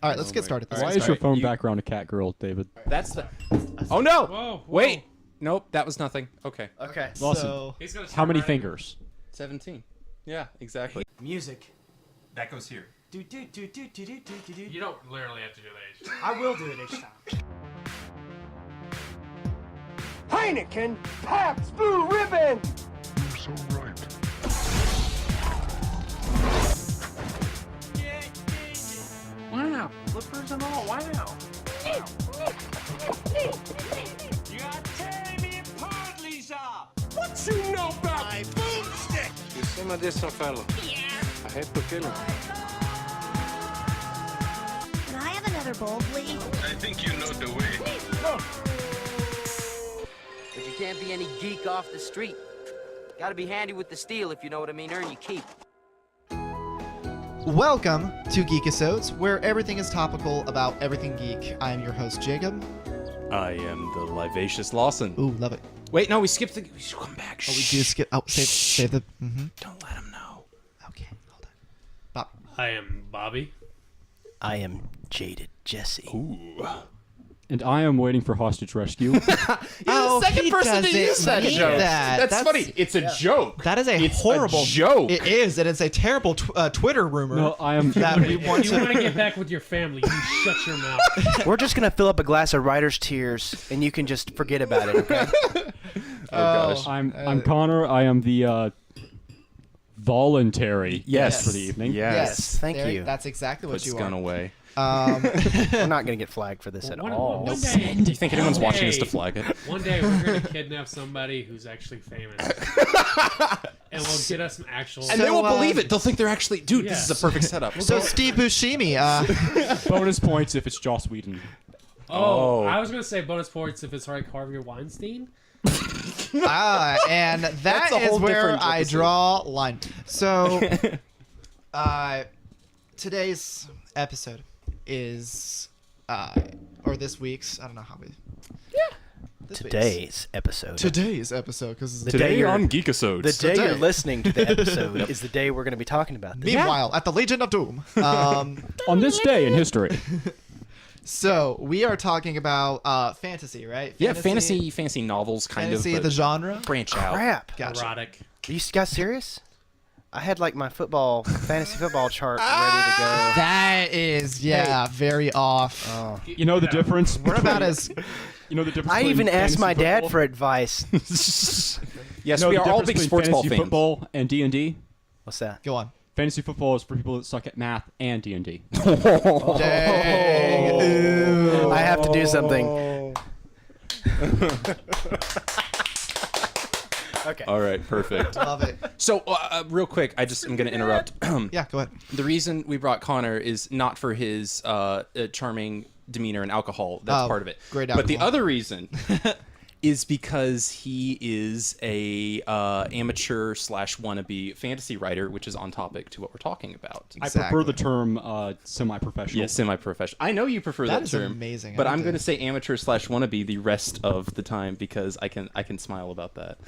All right, let's get started. Why is your phone background a cat girl, David? That's the... Oh, no! Whoa. Wait! Nope, that was nothing. Okay. Okay, Lawson, so He's gonna how start many writing. fingers? 17. Yeah, exactly. Music. That goes here. Do do do do do do do do do. You don't literally have to do that each time. I will do it each time. Heineken Pabst Blue Ribbon. You're so right. Wow. Flippers and all. Wow. You got tearing me apart, Lisa. What you know about my boomstick? You see my distant fellow? Yeah. I hate to kill him. Can I have another bowl, please? I think you know the way. But you can't be any geek off the street. Gotta be handy with the steel, if you know what I mean. Earn your keep. welcome to Geekisodes, where everything is topical about everything geek. I am your host, Jacob. I am the Livacious Lawson. Ooh, love it. Wait, no, we skipped the... We should come back. Oh, we do skip. Oh, say the. Don't let him know. Okay, hold on. Bob. I am Bobby. I am Jaded Jesse. Ooh. And I am waiting for hostage rescue. You're the second person to use that joke. That's funny. It's a joke. That is It's horrible a joke. It is, and it's a terrible Twitter rumor. No, I am. that we want If you to. want to get back with your family, you shut your mouth. We're just gonna fill up a glass of writer's tears, and you can just forget about it. Okay? Oh, gosh. I'm Connor. I am the voluntary Yes. guest for the evening. Yes. Thank there- you. That's exactly what Puts you gun are. away. We're not gonna get flagged for this at all. One day, Do you think anyone's one watching us day- to flag it? One day we're going to kidnap somebody who's actually famous. And we'll get us some actual... And they won't So, believe it. They'll think they're actually... Dude, Yes. this is a perfect setup. So Steve Buscemi, Bonus points if it's Joss Whedon. Oh, I was going to say bonus points if it's like Harvey Weinstein. and that a is whole where different I episode. draw line. So, today's episode is, or this week's, I don't know how we. Yeah. Today's episode. Today's episode, because The Today day you're- on Geekisodes. The day Today. you're listening to the episode is the day we're going to be talking about this. meanwhile at the Legion of Doom. On this day in history. So we are talking about fantasy, right? Yeah, fantasy novels, kind fantasy, of. the but genre. branch out. Crap. Gotcha. Erotic. Are you guys serious? I had like my fantasy football chart ready to go. That is, very off. Oh. You know the difference? We're about as You know the difference I between even asked fantasy my dad football? for advice. Yes, You know we the are all difference big between sports ball fantasy fans. football and D&D? What's that? go on. Fantasy football is for people that suck at math and D&D. Dang. Ooh. I have to do something. Okay. All right, perfect. Love it. So, real quick, I'm going to interrupt. Yeah, go ahead. The reason we brought Connor is not for his charming demeanor and alcohol. That's Oh, part of it. great But the alcohol. other reason is because he is a amateur / wannabe fantasy writer, which is on topic to what we're talking about. I prefer the term semi-professional. Yeah, semi-professional. I know you prefer that That is term. amazing. But I I'm like going to that. say amateur / wannabe the rest of the time because I can smile about that.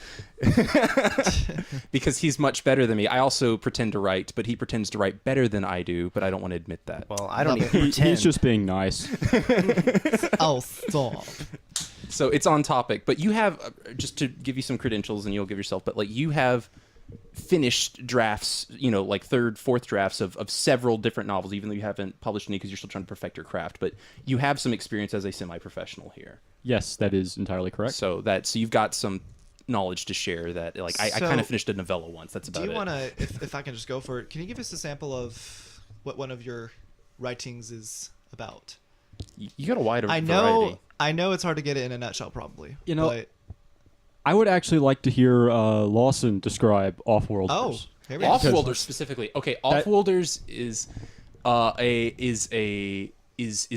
Because he's much better than me. I also pretend to write, but he pretends to write better than I do, but I don't want to admit that. Well, I don't Love even it. pretend. He's just being nice. Oh, stop. So it's on topic, but you have just to give you some credentials, and you'll give yourself. But like you have finished drafts, like third, fourth drafts of several different novels, even though you haven't published any because you're still trying to perfect your craft. But you have some experience as a semi-professional here. Yes, that is entirely correct. So you've got some knowledge to share. That like I So, kind of finished a novella once. That's about Do you it. want to, if I can just go for it, can you give us a sample of what one of your writings is about? You got a wide I variety. know it's hard to get it in a nutshell, probably. You know, but, I would actually like to hear Lawson describe Offworlders. oh, here we go. Offworlders specifically. Okay, Offworlders is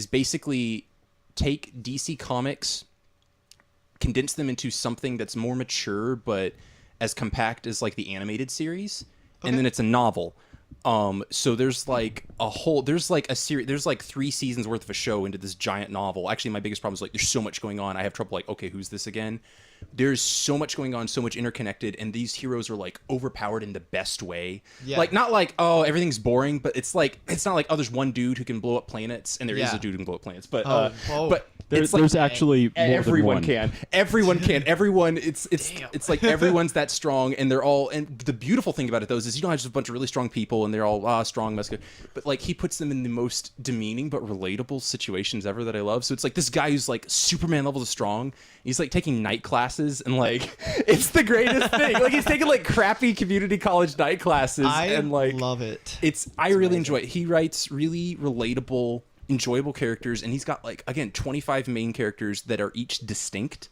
basically take DC Comics, condense them into something that's more mature but as compact as like the animated series, and then it's a novel. So there's like a series, there's like 3 seasons worth of a show into this giant novel. Actually, my biggest problem is like there's so much going on. I have trouble like, okay, who's this again? there's so much going on, so much interconnected, and these heroes are like overpowered in the best way. Yeah. Like not like, oh, everything's boring, but it's like it's not like, oh, there's one dude who can blow up planets, and there is a dude who can blow up planets, but but it's like There's actually more everyone than one. can. Everyone. It's like everyone's that strong, and they're all. And the beautiful thing about it, though, is you don't have just a bunch of really strong people, and they're all strong, muscular. But like he puts them in the most demeaning but relatable situations ever that I love. So it's like this guy who's like Superman levels of strong. He's like taking night classes, and like it's the greatest thing. Like he's taking like crappy community college night classes, and like love it. I really enjoy it. He writes really relatable, enjoyable characters, and he's got like, again, 25 main characters that are each distinct.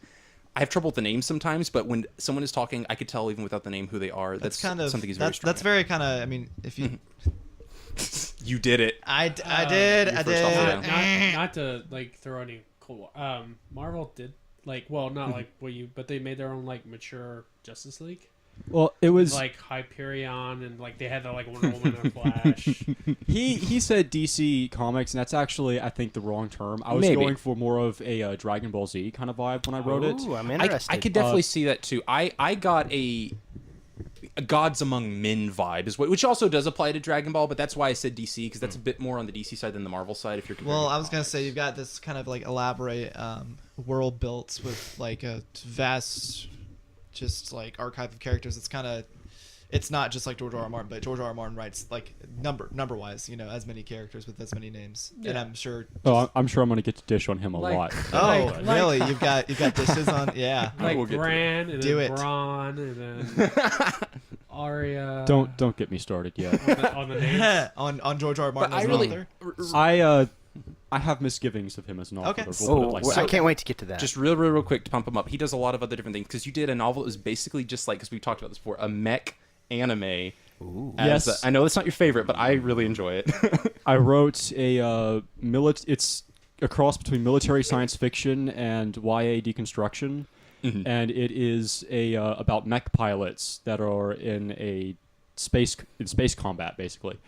I have trouble with the names sometimes, but when someone is talking, I could tell even without the name who they are. That's kind of something he's very strong That's very kind of. I mean, if you you did it. I did. Not to like throw any cool. Marvel did like not like what you, but they made their own like mature Justice League. Well, it was Like Hyperion, and like they had the like Wonder Woman and Flash. he said DC Comics, and that's actually I think the wrong term. I was Maybe. going for more of a Dragon Ball Z kind of vibe when I wrote it. Ooh, I'm interested. I could definitely see that too. I got a Gods Among Men vibe, which also does apply to Dragon Ball, but that's why I said DC, because that's a bit more on the DC side than the Marvel side. If you're comparing Well, I was gonna say you've got this kind of like elaborate world built with like a vast, just like archive of characters. It's not just like George R. R. Martin, but George R. R. Martin writes like number wise, as many characters with as many names, and I'm sure. Oh, I'm sure I'm going to get to dish on him a lot. Oh, really? You've got dishes on? Yeah. Like we'll get to Bran, and Do then it. Braun, and then Arya. Don't get me started yet. on the names. on George R. R. Martin But as I an really, author. I have misgivings of him as an author. Okay. We'll put it like I that. can't wait to get to that. just real quick to pump him up. He does a lot of other different things, because you did a novel that was basically just like, because we talked about this before, a mech anime. Yes. I know that's not your favorite, but I really enjoy it. I wrote it's a cross between military science fiction and YA deconstruction, and it is about mech pilots that are in space combat, basically.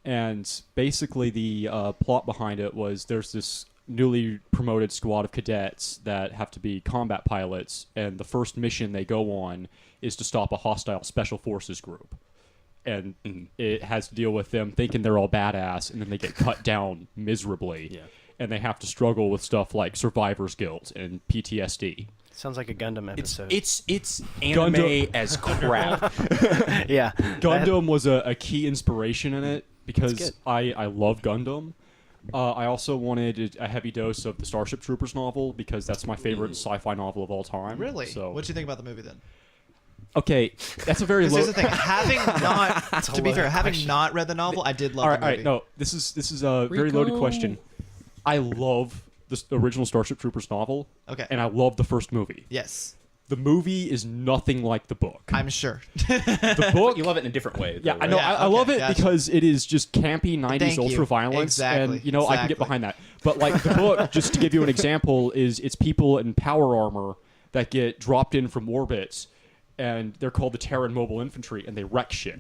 And basically the plot behind it was there's this newly promoted squad of cadets that have to be combat pilots, and the first mission they go on is to stop a hostile special forces group. And it has to deal with them thinking they're all badass, and then they get cut down miserably. Yeah. And they have to struggle with stuff like survivor's guilt and PTSD. Sounds like a Gundam episode. It's anime Gundam. as crap. yeah. Gundam was a key inspiration in it, because good. I love Gundam. I also wanted a heavy dose of the Starship Troopers novel, because that's my favorite sci-fi novel of all time. Really? So, What do you think about the movie then? okay, that's a very low. Here's the thing. Having not, to be fair, having not read the novel, I did love All right, the all movie. right. No, this is a very loaded question. I love the original Starship Troopers novel. Okay. And I love the first movie. Yes, The movie is nothing like the book. I'm sure. The book. You love it in a different way. Yeah, though, I know. right? I love okay, it gotcha. because it is just campy 90s Thank you. ultra violence, Exactly, and I can get exactly. behind that. But like the book, just to give you an example, is it's people in power armor that get dropped in from orbits, and they're called the Terran Mobile Infantry, and they wreck shit.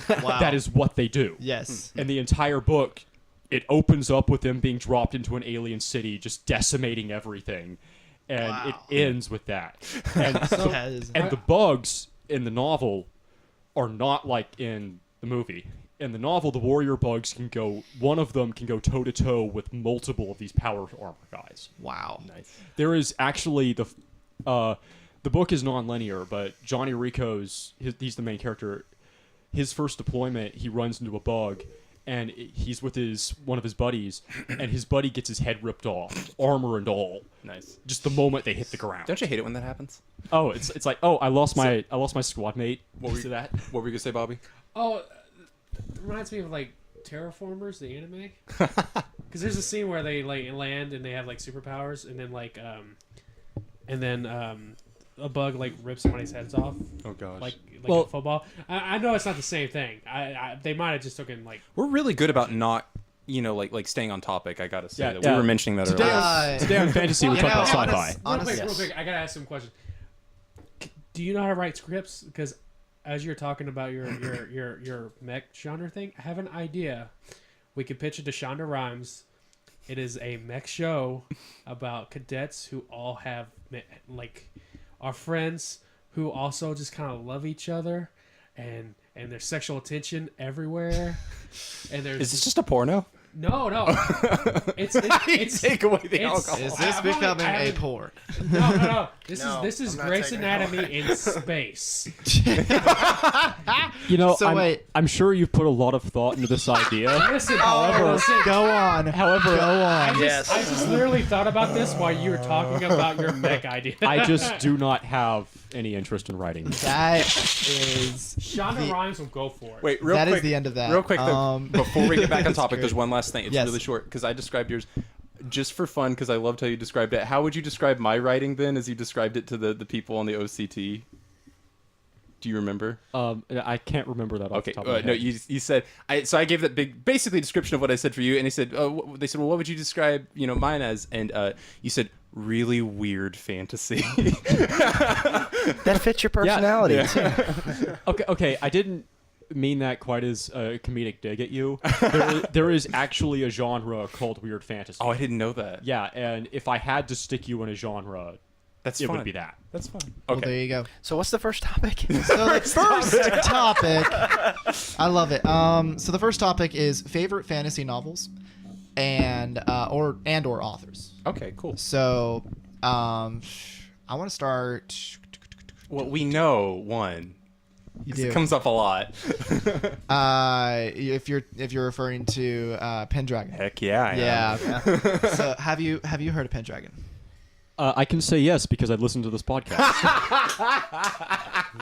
Wow. That is what they do. Yes. And the entire book, it opens up with them being dropped into an alien city, just decimating everything, and Wow. it ends with that. And That is- and the bugs in the novel are not like in the movie. In the novel, the warrior bugs one of them can go toe to toe with multiple of these power armor guys. Wow. Nice. There is actually the book is non-linear, but Johnny Rico's he's the main character. His first deployment, he runs into a bug, and he's with one of his buddies, and his buddy gets his head ripped off, armor and all. Nice. Just the moment they hit the ground. Don't you hate it when that happens? Oh, it's like, oh, I lost my squad mate. What were to you- that? What were you gonna say, Bobby? Oh, it reminds me of like Terraformers, the anime. Because there's a scene where they like land and they have like superpowers, and then a bug like rips somebody's heads off, Oh gosh. like Well- a football. I know it's not the same thing. They might have just taken like. We're really good about not, like staying on topic. I gotta say Yeah, that yeah. we were mentioning that Today, earlier. today on Fantasy, we're You talking know, about sci-fi. honest- Real honestly, quick, I gotta ask some questions. Do you know how to write scripts? Because as you're talking about your mech genre thing, I have an idea. We could pitch it to Shonda Rhimes. It is a mech show about cadets who all have like are friends who also just kind of love each other, and there's sexual attention everywhere. And there's Is this just a porno? no. It's Take away the it's- alcohol. Is this I've only- becoming I a haven't- porn? No. No, This is I'm not Grey's taking it. Anatomy in space. You know, So wait. I'm sure you've put a lot of thought into this idea. Listen, However, listen. go on. However, go on. Yes. I just literally thought about this while you were talking about your mech idea. I just do not have any interest in writing. That is Shonda Rhimes will go for it. Wait, real that quick. is the end of that. Real quick, though, before we get back on That's topic, there's great. one last thing. It's Yes. really short because I described yours just for fun because I loved how you described it. How would you describe my writing then as you described it to the people on the OCT? Do you remember? I can't remember that off Okay, the top of my no, head. you said so I gave that big basically description of what I said for you, and he said, they said, well, what would you describe mine as? And you said really weird fantasy. That fits your personality. too. Okay, I didn't mean that quite as a comedic dig at you. There is actually a genre called weird fantasy. Oh, I didn't know that. Yeah, and if I had to stick you in a genre, That's it fun. would be that. That's fun. Well, Okay. there you go. So what's the first topic? So the first topic, I love it. So the first topic is favorite fantasy novels, and or authors. Okay, cool. So, I want to start. Well, we know one. You 'Cause it do. comes up a lot. If you're referring to Pendragon. Heck yeah. I am. Yeah. So have you heard of Pendragon? I can say yes because I listened to this podcast.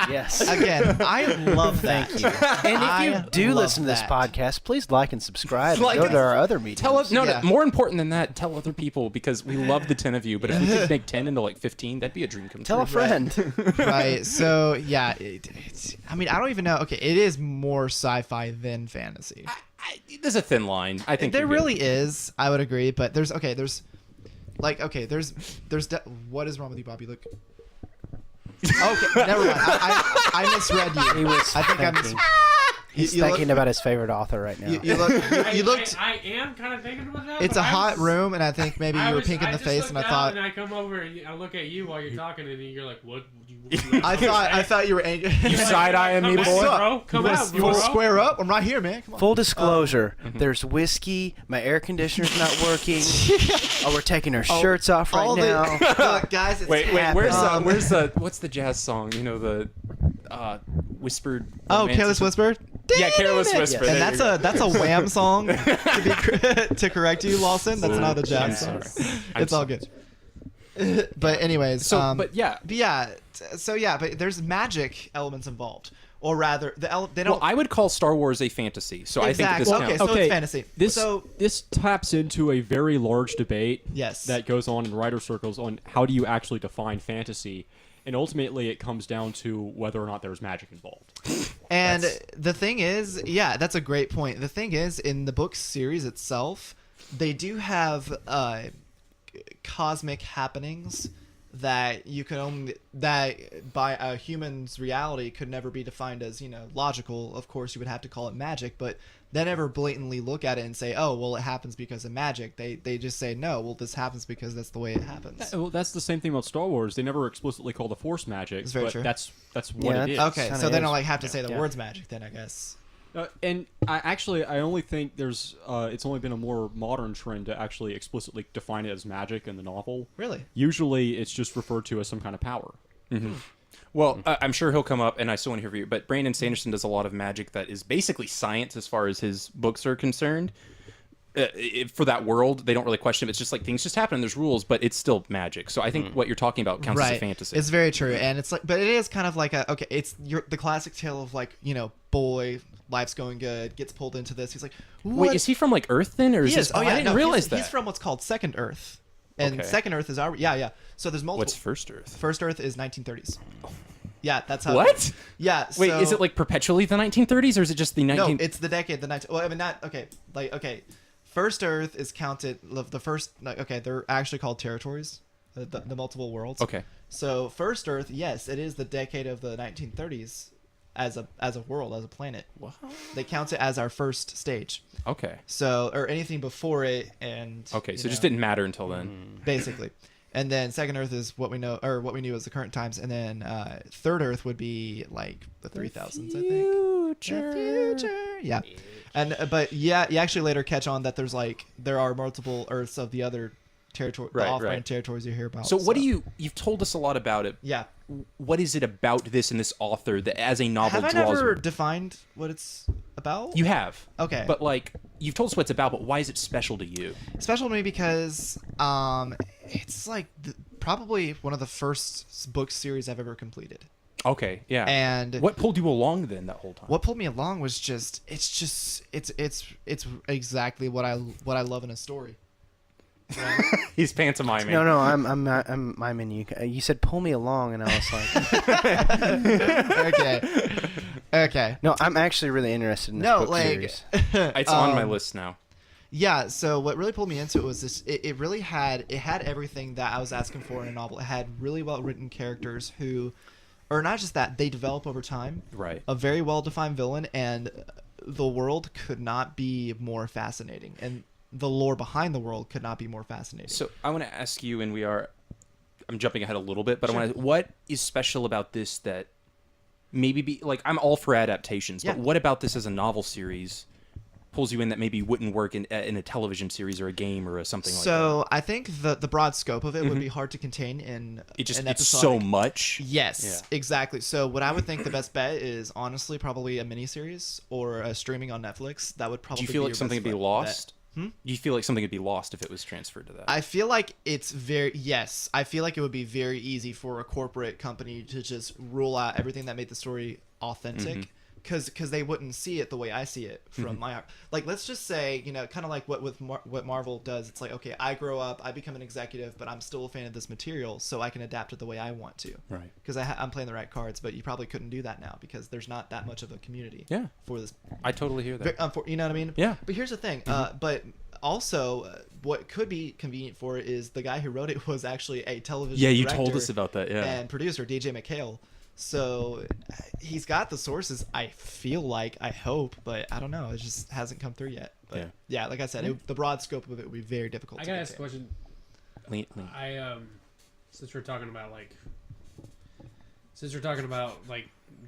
Yes. Again, I love that. Thank you. And if you do listen to this podcast, please like and subscribe. And go to our other meetings. Tell us, no, Yeah. more important than that, tell other people because we love the 10 of you. But if we could make 10 into like 15, that'd be a dream come Tell a true. friend. Right. So yeah, it's. I mean, I don't even know. Okay, it is more sci-fi than fantasy. There's a thin line. I think There you're good. really is. I would agree, but there's what is wrong with you, Bob? You look. Okay, never mind. I misread you. He was I think I mis- thinking. He's you look- thinking about his favorite author right now. You looked. I am kind of thinking about that. It's but a I hot was- room, and I think maybe you were pink in the just face, looked and I out thought. and I come over and I look at you while you're talking, and you're like, "What?" I thought you were angry. You side-eyeing me, Come boy? out, bro. Come out, You bro. want to square up? I'm right here, man. Come on. Full disclosure, there's whiskey. My air conditioner's not working. Oh, we're taking our shirts off right All now. Look, guys, it's Wait, where's happening. where's the what's the jazz song? You know the whispered. Oh, romance Careless or Whisper. Yeah, Careless Whisper. And there you that's a Wham song. To correct you, Lawson. That's not a jazz I'm song. sorry. I'm It's all sorry. good. But anyways, So, but yeah. but there's magic elements involved, or rather, they don't. Well, I would call Star Wars a fantasy, so I think this Exactly. counts. Okay, so it's fantasy. This taps into a very large debate Yes. that goes on in writer circles on how do you actually define fantasy, and ultimately it comes down to whether or not there's magic involved. And the thing is, yeah, that's a great point. The thing is, in the book series itself, they do have cosmic happenings that you can only that by a human's reality could never be defined as logical. Of course, you would have to call it magic, but they never blatantly look at it and say, "Oh, well, it happens because of magic." They just say, "No, well, this happens because that's the way it happens." Well, that's the same thing about Star Wars. They never explicitly call the Force magic, That's very but true. that's what Yeah, it is. Okay, kinda so they don't is. have to say the Yeah. words magic then, I guess. And I only think there's it's only been a more modern trend to actually explicitly define it as magic in the novel. Really? Usually, it's just referred to as some kind of power. Well, I'm sure he'll come up, and I still want to hear from you. But Brandon Sanderson does a lot of magic that is basically science as far as his books are concerned. For that world, they don't really question it. It's just like things just happen, and there's rules, but it's still magic. So I think what you're talking about counts as a fantasy. It's very true, and it's like, but it is kind of like it's the classic tale of boy, life's going good, gets pulled into this. He's like, what? Wait, is he from like Earth then, or is He this? is. Oh yeah, I didn't no, realize that. He's from what's called Second Earth, and Okay. Second Earth is our yeah. So there's multiple. What's First Earth? First Earth is 1930s. Yeah, that's how. What? Yeah. Wait, so, is it like perpetually the 1930s, or is it just the 19? No, it's the decade. The 19. Well, I mean, not okay. First Earth is counted. The first. Okay, they're actually called territories. The multiple worlds. Okay. So First Earth, yes, it is the decade of the 1930s as a world, as a planet. What? They count it as our first stage. Okay. So, or anything before it, and Okay, you so it just know, didn't matter until then. basically. And then Second Earth is what we know, or what we knew as the current times. And then Third Earth would be like the 3000s, I think. The future. Yeah. And but yeah, you actually later catch on that there are multiple Earths of the other territory, the off-brand territories you hear about. So what do you've told us a lot about it. Yeah. What is it about this and this author that as a novel Have I draws never you? defined what it's about? You have. Okay. But like you've told us what it's about, but why is it special to you? Special to me because it's like probably one of the first book series I've ever completed. Okay, yeah. And what pulled you along then that whole time? What pulled me along was it's exactly what I love in a story. Right? He's pantomiming. No, I'm miming you. You said pull me along, and I was like, okay. No, I'm actually really interested in this book series. It's on my list now. Yeah. So what really pulled me into it was this. It really had everything that I was asking for in a novel. It had really well written characters who, or not just that, they develop over time. Right. A very well defined villain, and the world could not be more fascinating. And the lore behind the world could not be more fascinating. So I want to ask you, and I'm jumping ahead a little bit, but sure. What is special about this that maybe I'm all for adaptations, but what about this as a novel series pulls you in that maybe wouldn't work in a television series or a game or something like that? So I think the broad scope of it would be hard to contain in it's episodic. so much. Yes, exactly. So what I would think the best bet is honestly probably a miniseries or a streaming on Netflix. That would probably. Do you feel be like something would be lost? Do you feel like something would be lost if it was transferred to that? I feel like it's I feel like it would be very easy for a corporate company to just rule out everything that made the story authentic, because they wouldn't see it the way I see it from my art. Like, let's just say, kind of like what Marvel does. It's like, okay, I grow up, I become an executive, but I'm still a fan of this material, so I can adapt it the way I want to. Right. Because I'm playing the right cards, but you probably couldn't do that now because there's not that much of a community. Yeah. For this. I totally hear that. You know what I mean? Yeah. But here's the thing. But also, what could be convenient for it is the guy who wrote it was actually a television. Yeah, you director told us about that. Yeah. And producer DJ McHale. So he's got the sources, I feel like, I hope, but I don't know. It just hasn't come through yet. But yeah, like I said, the broad scope of it would be very difficult. I gotta ask a question. Since we're talking about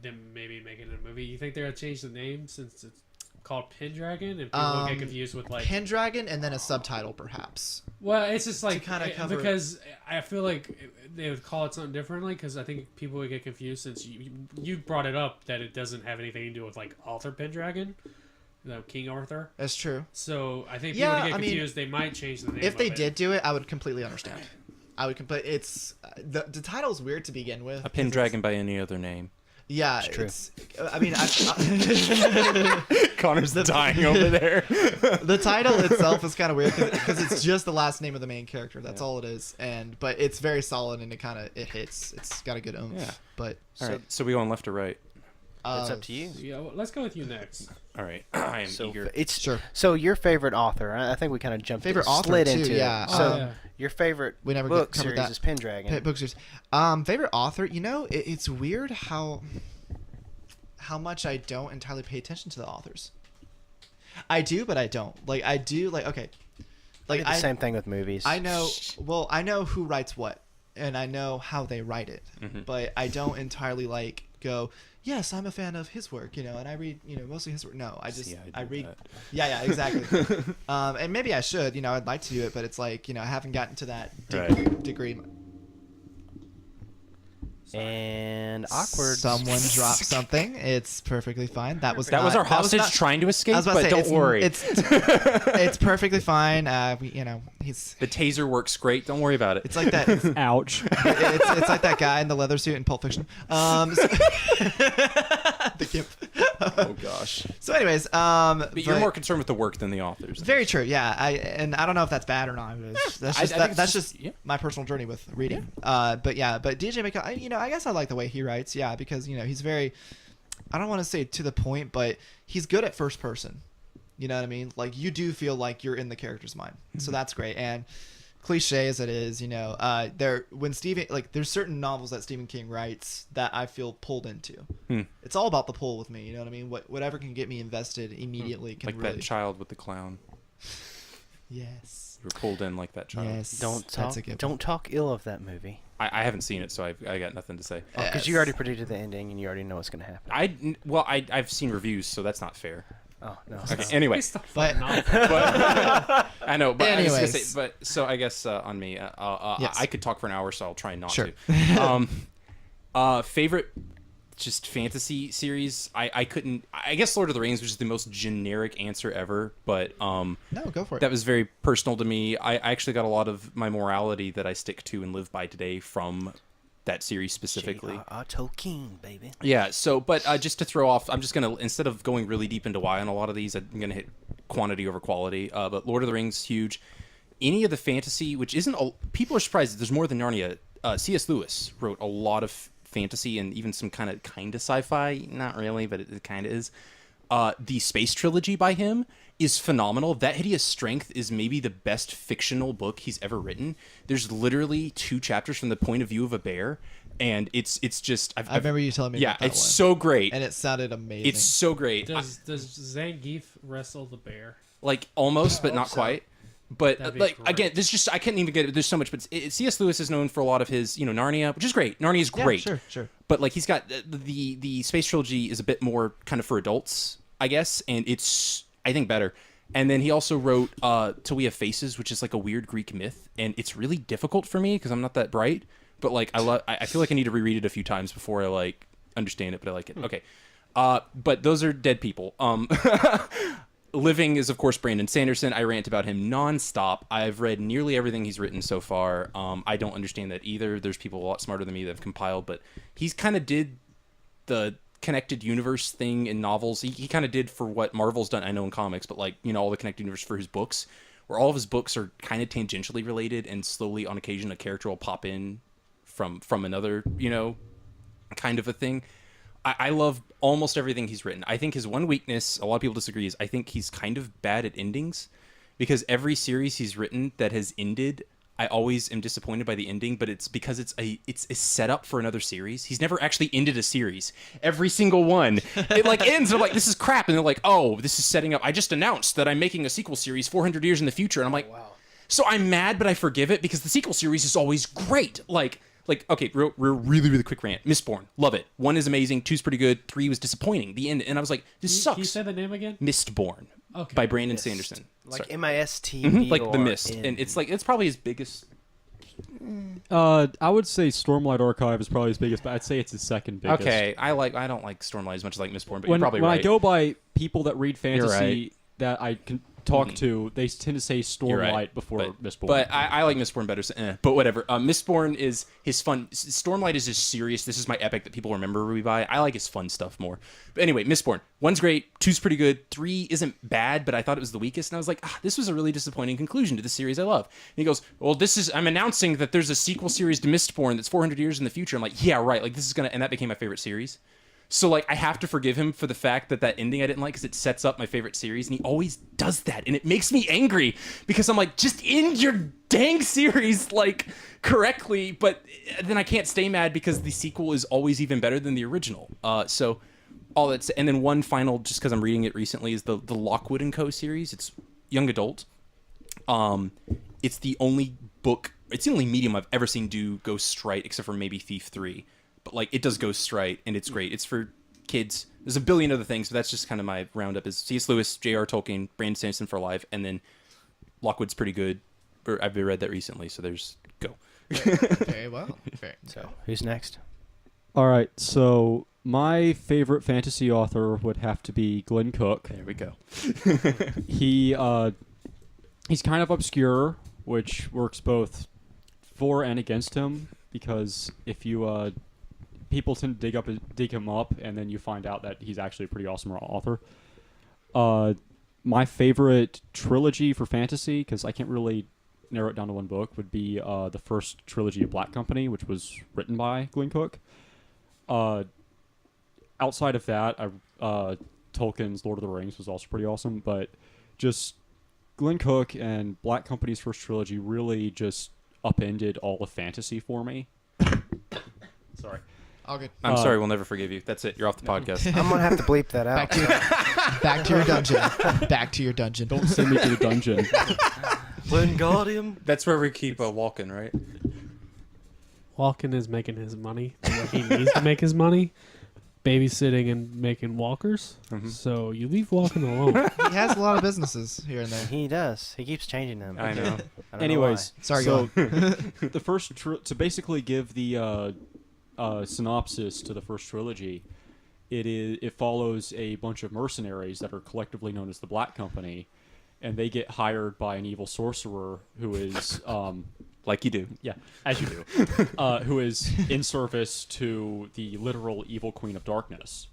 them maybe making a movie, you think they're gonna change the name since it's called Pendragon and people get confused with Pendragon and then a subtitle perhaps? Well, it's just like kind of cover, because I feel like they would call it something differently, because I think people would get confused since you brought it up that it doesn't have anything to do with like Arthur Pendragon, King Arthur. That's true. So I think people would get confused. They might change the name. If they did do it, I would completely understand. But it's the title's weird to begin with. A Pendragon by any other name. Yeah, it's true. I mean, Connor's dying over there. The title itself is kind of weird because it's just the last name of the main character. That's all it is, but it's very solid and it hits. It's got a good oomph. Yeah. But all right, so we going left or right? It's up to you. Yeah, well, let's go with you next. All right, I am eager. So your favorite author? I think we kind of jumped slid into yeah. So your favorite book series is Pendragon. Book series. Favorite author? It's weird how much I don't entirely pay attention to the authors. I do, but I don't. Like I do. Like okay. Like the same thing with movies. I know. Well, I know who writes what, and I know how they write it, but I don't entirely go. Yes, I'm a fan of his work, and I read, mostly his work. No, I read. That. Yeah, exactly. And maybe I should, I'd like to do it, but it's like, I haven't gotten to that degree. And awkward. Someone dropped something. It's perfectly fine. That was our hostage trying to escape, but don't worry. It's perfectly fine. He's the taser works great. Don't worry about it. It's like that. Ouch. It's like that guy in the leather suit in Pulp Fiction. The gimp. Oh gosh. So, anyways, but you're more concerned with the work than the authors. Very true. Yeah, I don't know if that's bad or not. That's just my personal journey with reading. Yeah. But DJ McCall, I guess I like the way he writes. Yeah, because he's very, I don't want to say to the point, but he's good at first person. You know what I mean? Like you do feel like you're in the character's mind, so that's great. And cliche as it is, there's certain novels that Stephen King writes that I feel pulled into. It's all about the pull with me. You know what I mean? Whatever can get me invested immediately can like really. That child with the clown. Yes. You were pulled in like that child. Yes. That's a good Don't talk ill of that movie. I haven't seen it, so I got nothing to say. Because you already predicted the ending and you already know what's going to happen. I've seen reviews, so that's not fair. Oh, no. Okay, anyway. But I know, but I was gonna anyways. say, so I guess on me, Yes. I could talk for an hour, so I'll try not Sure. to. Favorite just fantasy series? I couldn't. I guess Lord of the Rings, which is the most generic answer ever, but no, go for it. that was very personal to me. I actually got a lot of my morality that I stick to and live by today from that series specifically. J.R.R. Tolkien, baby. Yeah, so, but just to throw off, I'm just going to, instead of going really deep into why on a lot of these, I'm going to hit quantity over quality. But Lord of the Rings, huge. Any of the fantasy, which isn't, people are surprised that there's more than Narnia. C.S. Lewis wrote a lot of fantasy and even some kind of sci-fi. Not really, but it kind of is. The Space Trilogy by him is phenomenal. That Hideous Strength is maybe the best fictional book he's ever written. There's literally 2 chapters from the point of view of a bear, and it's just I remember you telling me. Yeah, about that it's one. so great, and it sounded amazing. it's so great. Does Zangief wrestle the bear? Like almost, but not so. quite. But That'd be like great. again, this just I couldn't even get it. There's so much. But C.S. Lewis is known for a lot of his, Narnia, which is great. Narnia is Yeah, great. sure. But like he's got the Space Trilogy is a bit more kind of for adults, I guess, and it's I think better. And then he also wrote Till We Have Faces, which is like a weird Greek myth, and it's really difficult for me because I'm not that bright. But like I feel like I need to reread it a few times before I like understand it. But I like it. Okay, but those are dead people. Living is of course Brandon Sanderson. I rant about him nonstop. I've read nearly everything he's written so far. I don't understand that either. There's people a lot smarter than me that have compiled, but he's kind of did the connected universe thing in novels. He kind of did for what Marvel's done, I know, in comics, but like, all the connected universe for his books, where all of his books are kind of tangentially related, and slowly on occasion a character will pop in from another, kind of a thing. I love almost everything he's written. I think his one weakness, a lot of people disagree, is I think he's kind of bad at endings, because every series he's written that has ended, I always am disappointed by the ending, but it's because it's a setup for another series. He's never actually ended a series. Every single one, it like ends, and I'm like, this is crap, and they're like, oh, this is setting up. I just announced that I'm making a sequel series 400 years in the future, and I'm like, wow. So I'm mad, but I forgive it because the sequel series is always great. Like okay, really quick rant. Mistborn, love it. 1 is amazing, 2's pretty good, 3 was disappointing. The end, and I was like, this sucks. Can you say the name again? Mistborn, Okay. by Brandon Sanderson. Like Sorry. M-I-S-T. Like the mist, and it's probably his biggest. I would say Stormlight Archive is probably his biggest, but I'd say it's his second biggest. Okay, I don't like Stormlight as much as I like Mistborn, but When you're probably when right. I go by people that read fantasy right. that I can talk to, they tend to say You're Stormlight right, before Mistborn. But I like Mistborn better. So, but whatever. Mistborn is his fun. Stormlight is just serious. This is my epic that people remember me by. I like his fun stuff more. But anyway, Mistborn. 1's great. 2's pretty good. 3 isn't bad, but I thought it was the weakest. And I was like, this was a really disappointing conclusion to the series I love. And he goes, well, I'm announcing that there's a sequel series to Mistborn that's 400 years in the future. I'm like, yeah, right. Like this is and that became my favorite series. So, like, I have to forgive him for the fact that ending I didn't like because it sets up my favorite series, and he always does that, and it makes me angry because I'm like, just end your dang series, like, correctly, but then I can't stay mad because the sequel is always even better than the original. So, all that's... And then one final, just because I'm reading it recently, is the Lockwood & Co. series. It's young adult. It's the only book... It's the only medium I've ever seen do Ghost right, except for maybe Thief 3. But, like, it does Ghost right, and it's great. It's for kids. There's a billion other things, but that's just kind of my roundup is C.S. Lewis, J.R. Tolkien, Brandon Sanderson for life, and then Lockwood's pretty good. I've read that recently, so there's... Go. Very well. So, who's next? All right, so my favorite fantasy author would have to be Glenn Cook. There we go. He's kind of obscure, which works both for and against him, because if you... people tend to dig him up, and then you find out that he's actually a pretty awesome author. My favorite trilogy for fantasy, because I can't really narrow it down to one book, would be the first trilogy of Black Company, which was written by Glenn Cook. Outside of that, Tolkien's Lord of the Rings was also pretty awesome, but just Glenn Cook and Black Company's first trilogy really just upended all of fantasy for me. Sorry. All good. I'm sorry, we'll never forgive you. That's it. You're off the podcast. I'm going to have to bleep that out. Back to your dungeon. Back to your dungeon. Don't send me to the dungeon. Wingardium. That's where we keep walking, right? Walken is making his money. He needs to make his money. Babysitting and making walkers. So you leave Walken alone. He has a lot of businesses here and there. He does. He keeps changing them. I know. I don't Anyways, Sorry, so go on. the first to basically give the synopsis to the first trilogy, it follows a bunch of mercenaries that are collectively known as the Black Company, and they get hired by an evil sorcerer who is Like you do. yeah, as you do, who is in service to the literal evil Queen of Darkness,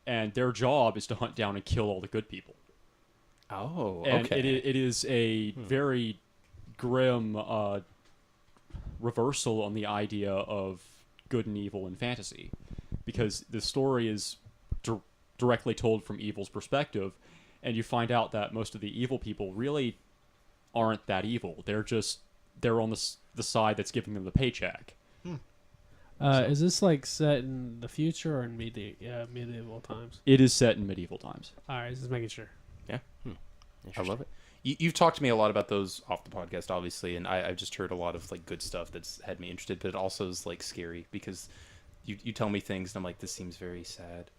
and their job is to hunt down and kill all the good people. Oh, And okay. it is a very grim reversal on the idea of good and evil in fantasy, because the story is directly told from evil's perspective, and you find out that most of the evil people really aren't that evil. They're on the side that's giving them the paycheck. Is this like set in the future or in medieval times? It is set in medieval times. All right, just making sure. Yeah. I love it. You've talked to me a lot about those off the podcast, obviously, and I've just heard a lot of like good stuff that's had me interested, but it also is like scary because you tell me things and I'm like, this seems very sad.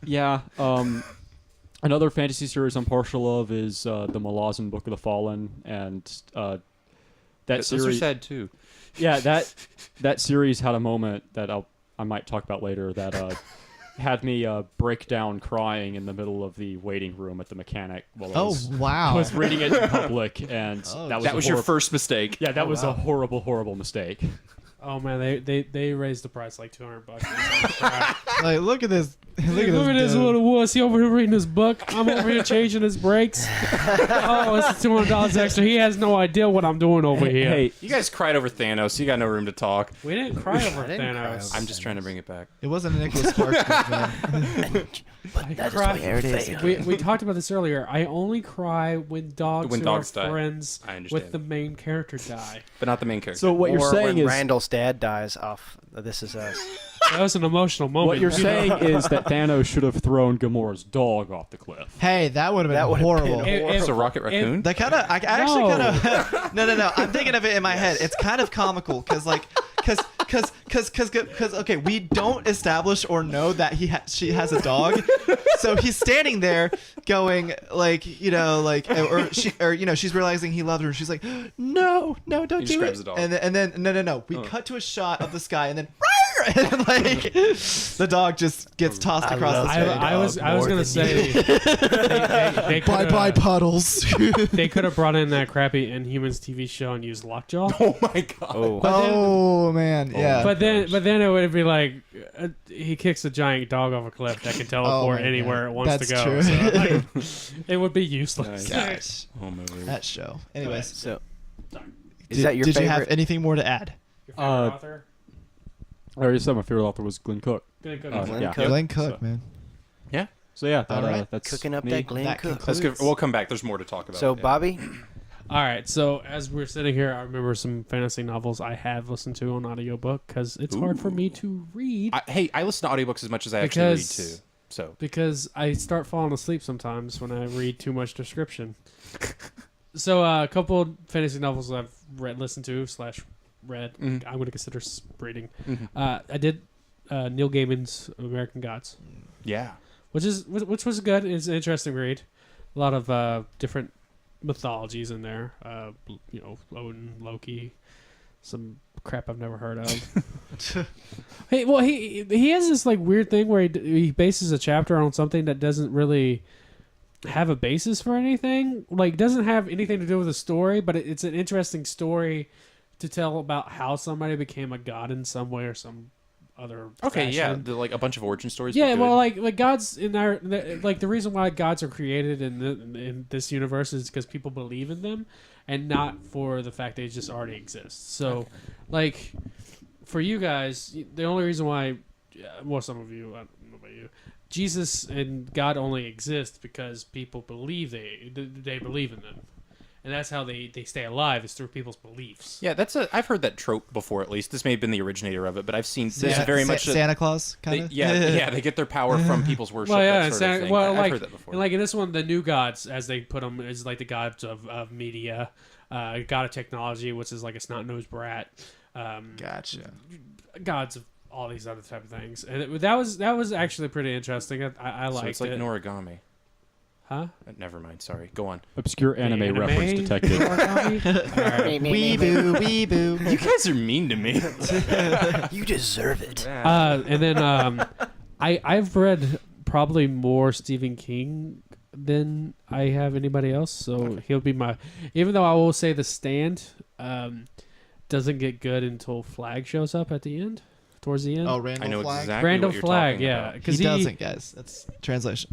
Yeah. Another fantasy series I'm partial of is the Malazan Book of the Fallen, and that Those series. are sad too. Yeah, that series had a moment that I might talk about later that had me break down crying in the middle of the waiting room at the mechanic while I Wow. was reading it in public, and That was your first mistake. Yeah, that was a horrible mistake. Oh man, they raised the price like $200. Like, look at this. Look at this little dude. wuss. He over here reading his book. I'm over here changing his brakes. Oh, it's $200 extra. He has no idea what I'm doing over here. Hey, You guys cried over Thanos. You got no room to talk. We didn't cry over I didn't cry Thanos. over I'm just trying to bring it back. It wasn't a Nicholas Sparks book, man. But that's cried. why there it is. We talked about this earlier. I only cry when dogs When who dogs are die. friends I understand. with the main character die. But not the main character. so what you're Or saying when is Randall's dad dies off This Is Us. That was an emotional moment. what you're saying is that Thanos should have thrown Gamora's dog off the cliff. Hey, that would have That been would've horrible. been If- It's a Rocket Raccoon? That kind of, I actually No. kind of, no. I'm thinking of it in my head. It's kind of comical because, like, because, okay, we don't establish or know that she has a dog, so he's standing there going, like, she's realizing he loved her, and she's like, no, don't just do grabs it. the dog. And then, no, we cut to a shot of the sky, and then, and like, the dog just gets tossed across the stage. I was gonna say they Bye, Puddles. They could have brought in that crappy Inhumans TV show and used Lockjaw. Oh my god. Oh. Oh man, yeah. But then it would be like he kicks a giant dog off a cliff that can teleport my anywhere God. it wants That's to go. true. So, like, it would be useless. Gosh, Oh my word. that show. Anyways, So, did, is that your did favorite? you have anything more to add? Your favorite author? I already said my favorite author was Glenn Cook. Glenn Cook. Glenn yeah. Cook. Glenn Cook, So- man. Yeah. So yeah, All right. that's Cooking up me. that Glenn That Cook. That's good. We'll come back. There's more to talk about. So, Yeah. Bobby, All right. So as we're sitting here, I remember some fantasy novels I have listened to on audiobook because it's hard for me to read I listen to audiobooks as much as I actually read too. So because I start falling asleep sometimes when I read too much description. So a couple fantasy novels I've listened to / read. I'm going to consider reading. I did Neil Gaiman's American Gods. yeah. Which was good. It's an interesting read. A lot of different mythologies in there. Odin, Loki, some crap I've never heard of. Hey, well, he has this like weird thing where he bases a chapter on something that doesn't really have a basis for anything. Like, doesn't have anything to do with the story, but it's an interesting story to tell about how somebody became a god in some way or some other Okay. Yeah. fashion. Like a bunch of origin stories. Yeah, but well, good. like gods in our like the reason why gods are created in this universe is because people believe in them, and not for the fact they just already exist. So, like, for you guys, the only reason why, well, some of you, I don't know about you, Jesus and God only exist because people believe they believe in them, and that's how they stay alive is through people's beliefs. Yeah, I've heard that trope before. At least this may have been the originator of it, but I've seen this very much. Santa Claus kind of. Yeah, they get their power from people's worship. Well, yeah, that sort of thing. well, I've heard that before. And like in this one, the new gods, as they put them, is like the gods of media, god of technology, which is like a snot-nosed brat. Gotcha. Gods of all these other type of things, and that was actually pretty interesting. I liked so it's like it. Noragami. Huh? Never mind. Sorry. Go on. Obscure anime reference detected. Weeboo, weeboo. You guys are mean to me. You deserve it. And then I've read probably more Stephen King than I have anybody else, so he'll be my. Even though I will say The Stand doesn't get good until Flag shows up at the end. Towards the end. Oh, Randall I know Flagg? exactly Randall what you're Flagg, talking yeah, about. because He doesn't, guys. That's translation.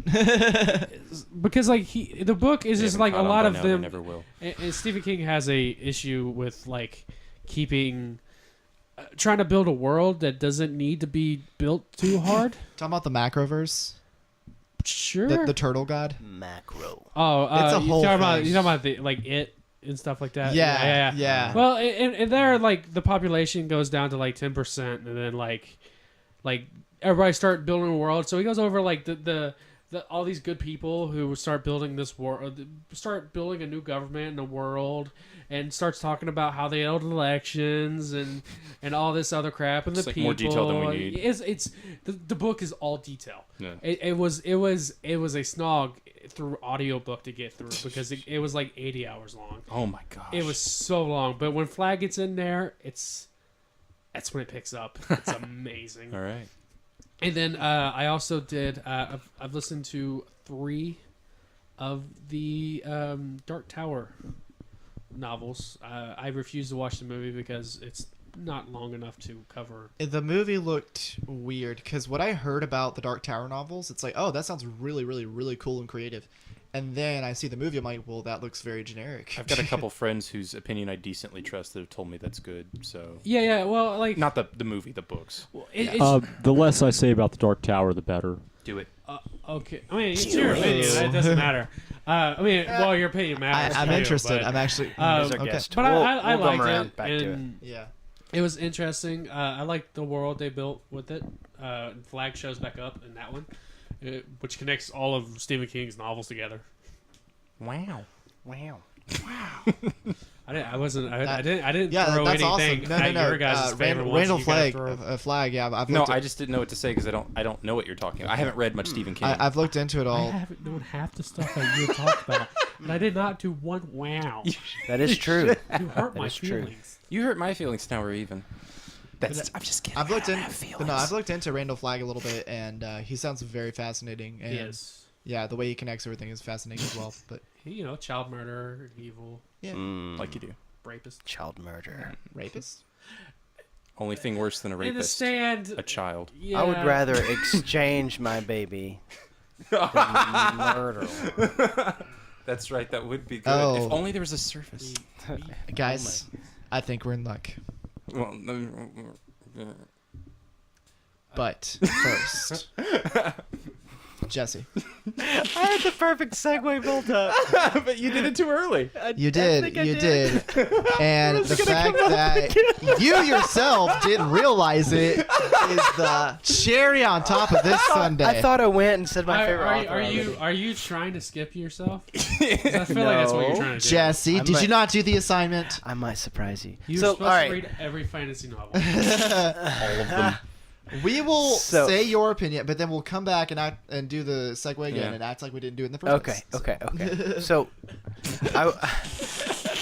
because like the book is They just haven't like a caught on lot by of now, they them. never will. And Stephen King has a issue with like keeping trying to build a world that doesn't need to be built too hard. Talking about the Macroverse, Sure. the turtle god. Macro. Oh, It's a whole you talking thing. about the like it and stuff like that. Yeah. Well, and there like the population goes down to like 10%, and then like everybody start building a world. So he goes over like the all these good people who start building this world, start building a new government in the world, and starts talking about how they held elections and all this other crap. And It's the like people, more detail than we need. It's the book is all detail. Yeah. It was a snog through audiobook to get through because it was like 80 hours long. Oh my gosh. It was so long, but when Flag gets in there, that's when it picks up. It's amazing. All right. And then I also did. I've listened to 3 of the Dark Tower novels. I refuse to watch the movie because it's not long enough to cover. The movie looked weird because what I heard about the Dark Tower novels, it's like, oh, that sounds really, really, really cool and creative. And then I see the movie, I'm like, well, that looks very generic. I've got a couple friends whose opinion I decently trust that have told me that's good. So Yeah. Well, like not the movie, the books. it's The less I say about the Dark Tower, the better. Do it. okay. I mean, it's your opinion. It doesn't matter. I mean, well, your opinion matters. I'm to you, interested. but, I'm actually. Here's our okay. guest. But We'll I come liked around it, back to it. and Yeah. it was interesting. I liked the world they built with it. Flag shows back up in that one, which connects all of Stephen King's novels together. Wow. I didn't Yeah, throw that's anything awesome. at your guys' favorite ones. Randall You gotta Flagg, throw- Flag. Yeah, I've No, looked I just didn't know what to say because I don't know what you're talking about. I haven't read much Stephen King. I've looked into it I all. haven't known half the stuff that you talked about, and I did not do one wow. That is true. You hurt my is true. feelings. You hurt my feelings. Now we're even. I'm just kidding. I've looked I in, don't have feelings. but no, I've looked into Randall Flagg a little bit, and he sounds very fascinating. And Yes, yeah, the way he connects everything is fascinating as well. But child murderer, evil, yeah, like you do. rapist. Child murder. rapist. Only thing worse than a In the rapist. Stand. A child. Yeah. I would rather exchange my baby than murder. That's right. That would be good. Oh. If only there was a surface. Guys, I think we're in luck. Well, But first, Jesse, I had the perfect segue built up. but you did it too early. you did, and the fact that you yourself didn't realize it is the cherry on top of this Sunday. I thought I went and said my favorite author Are already. you trying to skip yourself? 'Cause I feel like that's what you're trying to do. Jesse, I did might- you not do the assignment? I might surprise you. You're So, supposed all right. to read every fantasy novel. All of them. We will So- say your opinion, but then we'll come back and act and do the segue again Yeah. and act like we didn't do it in the first place. Okay. So,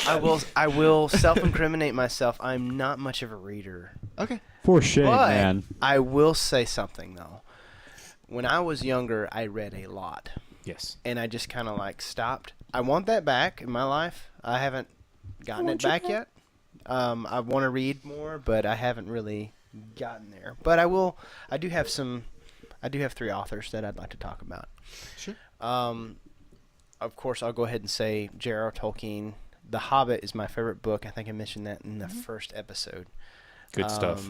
I will self-incriminate myself. I'm not much of a reader. Okay. For shame, But man. I will say something though. When I was younger, I read a lot, Yes. and I just kind of like stopped. I want that back in my life. I haven't gotten it back yet. I want to read more, but I haven't really gotten there. But I will. I do have 3 authors that I'd like to talk about. Sure. Of course, I'll go ahead and say J.R.R. Tolkien. The Hobbit is my favorite book. I think I mentioned that in the first episode. Good stuff.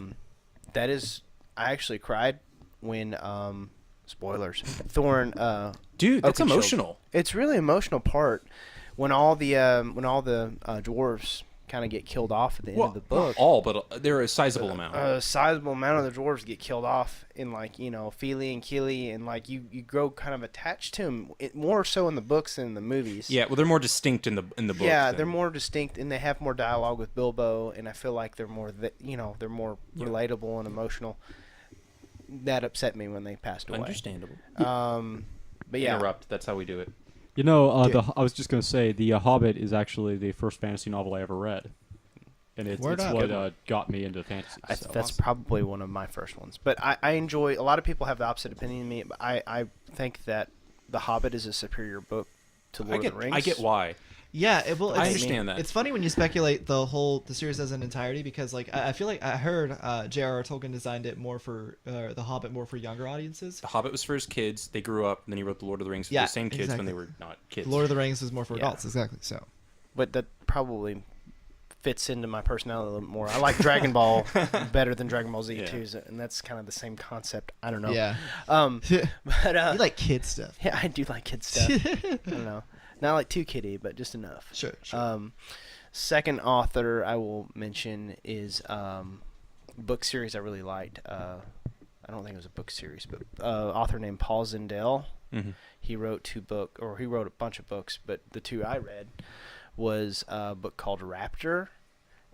That is, I actually cried when spoilers. Thorin. Dude, that's Oakenshield. emotional. It's really emotional part when all the dwarves kind of get killed off at the end of the book. Not all, but they're a sizable amount. A sizable amount of the dwarves get killed off in, like, Feely and Keely, and like you grow kind of attached to them more so in the books than in the movies. Yeah, well, they're more distinct in the book. Yeah, they're more distinct, and they have more dialogue with Bilbo, and I feel like they're more they're more relatable and emotional. That upset me when they passed away. Understandable. But yeah, Interrupt. That's how we do it. I was just going to say, The Hobbit is actually the first fantasy novel I ever read. And it's what got me into fantasy. That's probably one of my first ones. But I enjoy, a lot of people have the opposite opinion than me, but I think that The Hobbit is a superior book to Lord of the Rings. I get why. Yeah, I understand that. It's funny when you speculate the series as an entirety, because like I feel like I heard J.R.R. Tolkien designed it more for The Hobbit more for younger audiences. The Hobbit was for his kids. They grew up, and then he wrote The Lord of the Rings for the same kids when they were not kids. Lord of the Rings is more for adults, exactly. So, but that probably fits into my personality a little more. I like Dragon Ball better than Dragon Ball Z too, and that's kind of the same concept. I don't know. Yeah. But you like kid stuff. Yeah, I do like kid stuff. I don't know. Not like too kiddie, but just enough. Sure. Second author I will mention is book series I really liked. I don't think it was a book series, but author named Paul Zindel. Mm-hmm. He wrote he wrote a bunch of books, but the two I read was a book called Raptor,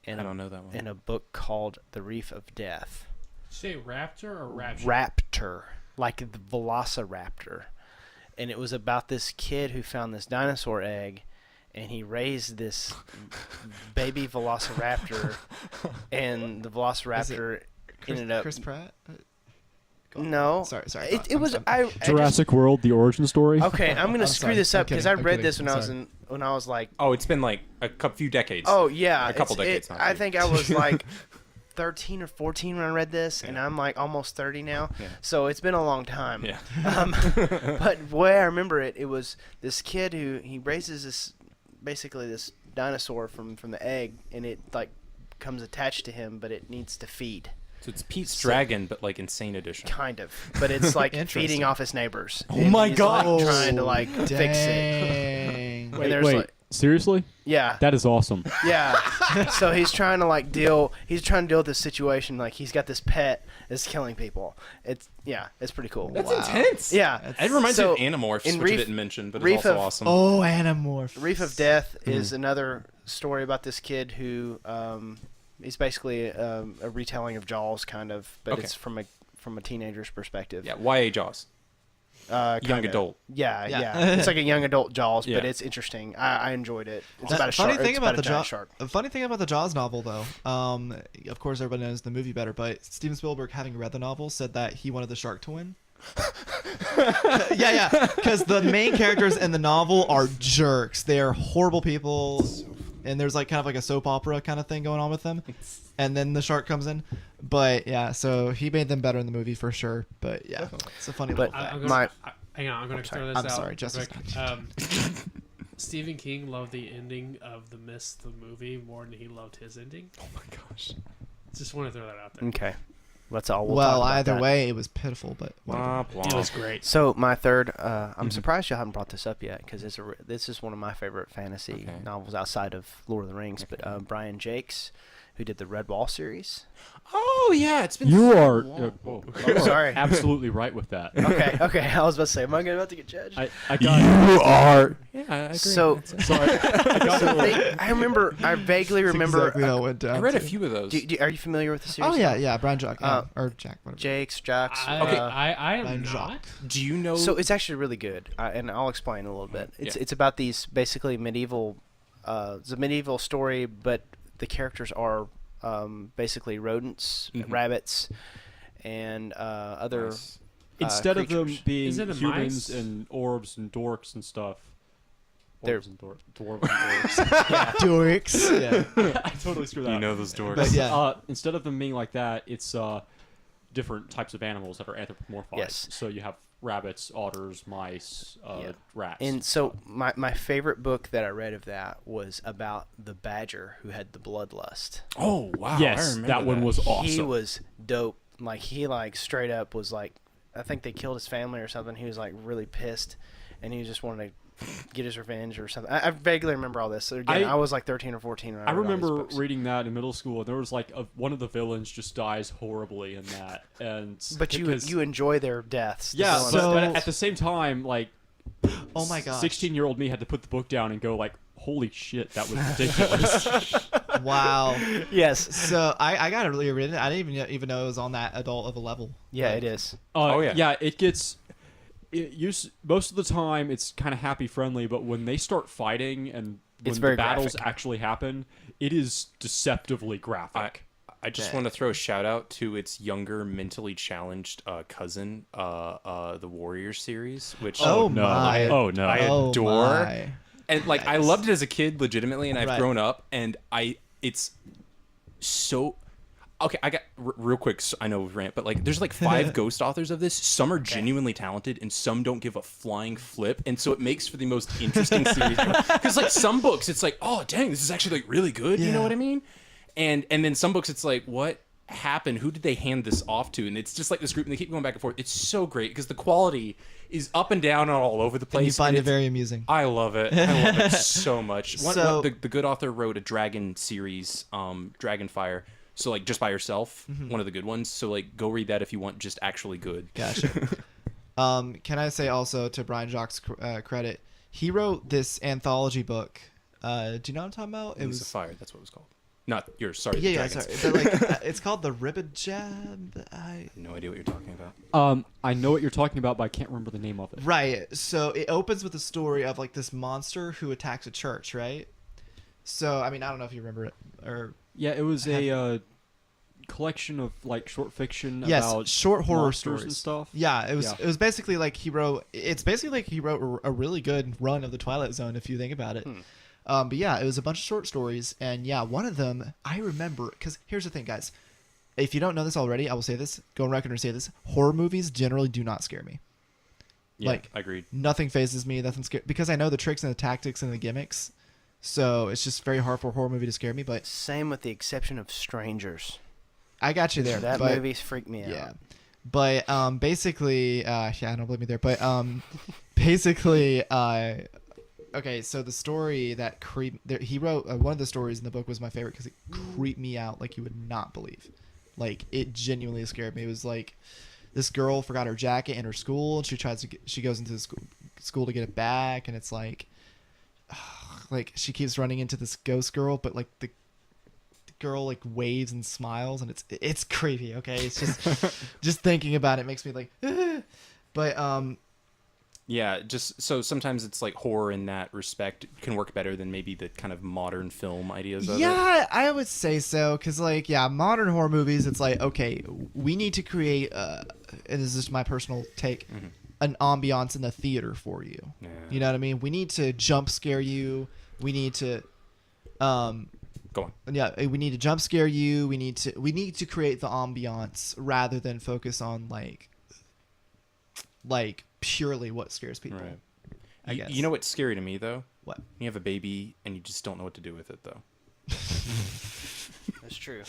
and I don't know that one. And a book called The Reef of Death. Did you say raptor or rapture? Raptor, like the Velociraptor. And it was about this kid who found this dinosaur egg, and he raised this baby Velociraptor, and the Velociraptor ended up. Chris Pratt? No. Sorry. It was Jurassic World: The Origin Story. Okay, I'm gonna screw this up because I read this when I'm I was like. Oh, it's been like a few decades. Oh yeah, a couple decades. I think I was like 13 or 14 when I read this, and I'm like almost 30 now. Yeah. So it's been a long time. Yeah. But the way I remember it, it was this kid who he raises this dinosaur from the egg, and it like comes attached to him, but it needs to feed. So it's Pete's Dragon, but like insane edition. Kind of, but it's like feeding off his neighbors. Oh my God! Like, trying to like fix it. Wait. Seriously? Yeah. That is awesome. Yeah. So he's trying to deal with this situation. Like, he's got this pet that's killing people. It's pretty cool. That's intense. Yeah. It reminds me of Animorphs, which I didn't mention, but it's also awesome. Oh, Animorphs. Reef of Death is another story about this kid who is basically a retelling of Jaws, kind of, but it's from a teenager's perspective. Yeah, YA Jaws. Young adult. Yeah. It's like a young adult Jaws, but it's interesting. I enjoyed it. It's about a shark. A funny thing about the Jaws novel, though, of course everybody knows the movie better, but Steven Spielberg, having read the novel, said that he wanted the shark to win. yeah, because the main characters in the novel are jerks. They're horrible people, and there's like kind of like a soap opera kind of thing going on with them. And then the shark comes in, but yeah, so he made them better in the movie for sure. But yeah, it's a funny little fact. Hang on, I'm going to throw this out. I'm sorry, Justice. Stephen King loved the ending of The Mist, the movie, more than he loved his ending. Oh my gosh! Just want to throw that out there. Okay, let's all. Well, either way, it was pitiful, but it was great. So my third, I'm surprised you haven't brought this up yet, because this is one of my favorite fantasy novels outside of Lord of the Rings. But Brian Jakes, who did the Red Wall series. Oh yeah, it's been. You are sorry, absolutely right with that. Okay. I was about to say, am I about to get judged? I got you are. Yeah, I agree. So I remember. I vaguely remember. Exactly how it went down. I read a few of those. Are you familiar with the series? Oh yeah, Brian Jack or Jack, whatever. Jakes. I am not. Do you know? So it's actually really good, and I'll explain a little bit. It's about these basically medieval. It's a medieval story, but the characters are basically rodents, rabbits, and other. Instead of them being humans mice? And orbs and dorks and stuff. Orbs and dwarves and dorks. Dorks. Yeah. I totally screwed that up. You know those dorks. But yeah. Instead of them being like that, it's different types of animals that are anthropomorphized. Yes. So you have rabbits, otters, mice, rats. And so my favorite book that I read of that was about the badger who had the bloodlust. Oh wow! Yes, that one was awesome. He was dope. Like he straight up was like, I think they killed his family or something. He was like really pissed, and he just wanted to get his revenge or something. I vaguely remember all this. So again, I was like 13 or 14 when I I read all these remember books. reading that in middle school, and there was like one of the villains just dies horribly in that, and But you enjoy their deaths. the yeah, villains. but at the same time, like, Oh my gosh. 16-year-old me had to put the book down and go like, holy shit, that was ridiculous. Wow. Yes. So I got to really read it. I didn't even know it was on that adult of a level. Yeah, it is. Oh, yeah. Yeah, it gets. Most of the time, it's kind of happy friendly, but when they start fighting and when It's very the battles graphic. actually happen, it is deceptively graphic. I just want to throw a shout out to its younger, mentally challenged cousin, the Warriors series, which Oh no. my. Oh no. I Oh adore. my. And like I loved it as a kid, legitimately, and I've Right. grown up, and it's so. Okay, I got real quick. I know we rant, but like, there's like 5 ghost authors of this. Some are genuinely talented, and some don't give a flying flip, and so it makes for the most interesting series. Because like some books, it's like, oh dang, this is actually like really good. You know Yeah. what I mean? And then some books, it's like, what happened? Who did they hand this off to? And it's just like this group, and they keep going back and forth. It's so great because the quality is up and down and all over the place. And you find and it it's- very amusing. I love it. I love it so much. So- The good author wrote a dragon series, Dragonfire. So like just by herself, one of the good ones. So like go read that if you want just actually good. Gotcha. Can I say also to Brian Jacques' credit, he wrote this anthology book. Do you know what I'm talking about? It was a fire. That's what it was called. Not yours. Sorry. Yeah, the yeah, dragons. sorry. But like, it's called the Ribbit Jab. No idea what you're talking about. I know what you're talking about, but I can't remember the name of it. Right. So it opens with a story of like this monster who attacks a church, right? So I mean, I don't know if you remember it or Yeah, it was a collection of like short fiction yes, about short horror monsters stories and stuff. Yeah, it was. Yeah. It was basically like he wrote. It's basically like he wrote a really good run of the Twilight Zone if you think about it. But yeah, it was a bunch of short stories, and yeah, one of them I remember because here's the thing, guys. If you don't know this already, I will say this. Go on record and say this: horror movies generally do not scare me. Yeah, Like, agreed. Nothing phases me. Nothing scares because I know the tricks and the tactics and the gimmicks. So it's just very hard for a horror movie to scare me. But Same with the exception of Strangers. I got you there. That but, movie's freaked me out. Yeah. But basically, yeah, I don't blame you there. But basically, okay, so the story that he wrote, one of the stories in the book was my favorite because it creeped me out like you would not believe. Like, it genuinely scared me. It was like this girl forgot her jacket in her school, and she goes into the school to get it back, and it's like she keeps running into this ghost girl, but like the girl like waves and smiles, and it's creepy. Okay, it's just thinking about it makes me like but Yeah, just so sometimes it's like horror in that respect can work better than maybe the kind of modern film ideas of it. yeah, I would say so, because like, yeah, modern horror movies, it's like, okay, we need to create and this is my personal take, an ambiance in the theater for you. Yeah. You know what I mean? We need to jump scare you. We need to Go on. yeah, we need to jump scare you. We need to create the ambiance rather than focus on like purely what scares people. Right. I guess. You know what's scary to me though? What? You have a baby and you just don't know what to do with it though. That's true.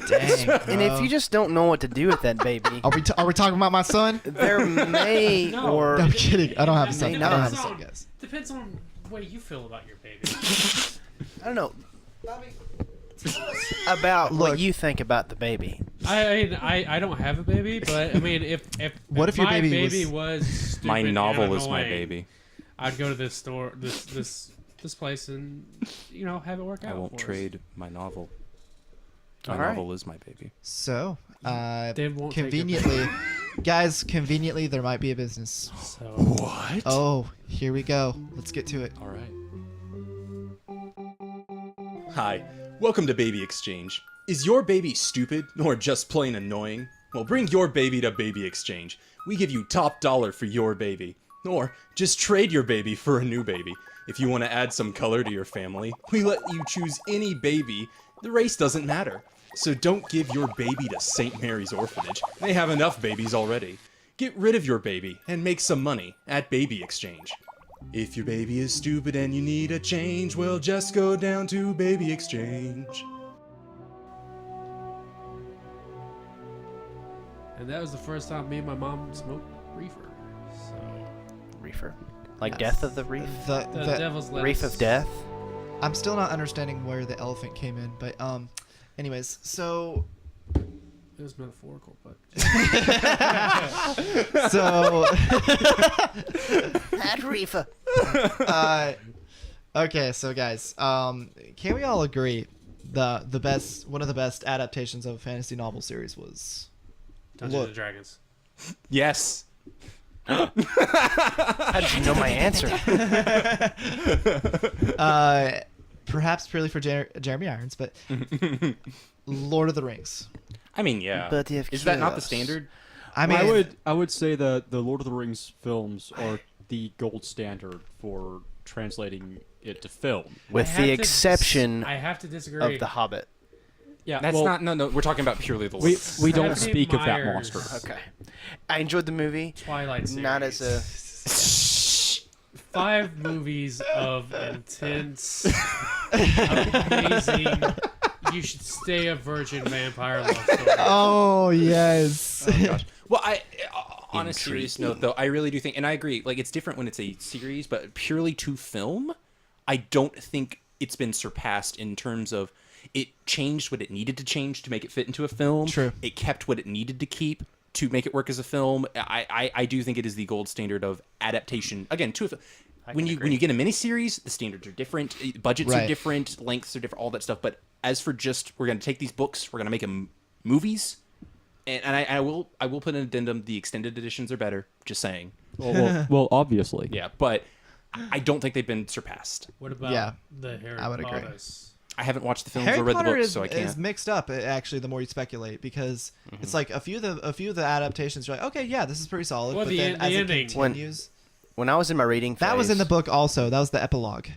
Dang. And if you just don't know what to do with that baby, Are we talking about my son? there may No. or No, I'm kidding. I don't have a son. May I don't have a not. son, guys. Depends on the way you feel about your baby. I don't know. About what Look. you think about the baby. I don't have a baby, but I mean, if What if your my baby was stupid My and novel is my annoying, baby. I'd go to this store, this place, and have it work out. I won't for us. trade my novel. My All right. novel is my baby. So, They won't take your conveniently, guys, conveniently, there might be a business. So What? Oh, here we go. Let's get to it. All right. Hi, welcome to Baby Exchange. Is your baby stupid or just plain annoying? Well, bring your baby to Baby Exchange. We give you top dollar for your baby. Or just trade your baby for a new baby. If you want to add some color to your family, we let you choose any baby. The race doesn't matter. So don't give your baby to St. Mary's Orphanage. They have enough babies already. Get rid of your baby and make some money at Baby Exchange. If your baby is stupid and you need a change, well, just go down to Baby Exchange. and that was the first time me and my mom smoked reefer. So Reefer. Like Death of the Reef? The Devil's Lettuce. Reef of Death? I'm still not understanding where the elephant came in, but anyways, so It was metaphorical, but so That reefer. okay, so guys, can we all agree one of the best adaptations of a fantasy novel series was Dungeons and Dragons. Yes. How did you know my answer? Perhaps purely for Jeremy Irons, but Lord of the Rings. I mean, yeah. But if Is that not the chaos- standard? I mean, I would say that the Lord of the Rings films are the gold standard for translating it to film. With the exception I have to disagree. of The Hobbit. Yeah, That's not. No. We're talking about purely the. We Lord. don't Stephanie speak of that Meyer's- monster. Okay. I enjoyed the movie. Twilight series. Not as a... 5 movies of intense, amazing. You should stay a virgin vampire love story. oh yes. Oh gosh. Well, on a serious note, though, I really do think, and I agree, like it's different when it's a series, but purely to film, I don't think it's been surpassed in terms of it changed what it needed to change to make it fit into a film. True. It kept what it needed to keep to make it work as a film. I do think it is the gold standard of adaptation. Again, to a film. When you get a miniseries, the standards are different, budgets Right. are different, lengths are different, all that stuff. But as for just we're going to take these books, we're going to make them movies, and I will put an addendum: the extended editions are better. Just saying. Well, obviously. Yeah, but I don't think they've been surpassed. What about Yeah, the Harry I would agree. Potters? I haven't watched the films Harry or read Potter the books, is, so I can't. is mixed up actually. The more you speculate, because it's like a few of the adaptations, you're like, okay, yeah, this is pretty solid. Well, but the then en- as the it ending. continues, When I was in my reading phase... that was in the book also. That was the epilogue.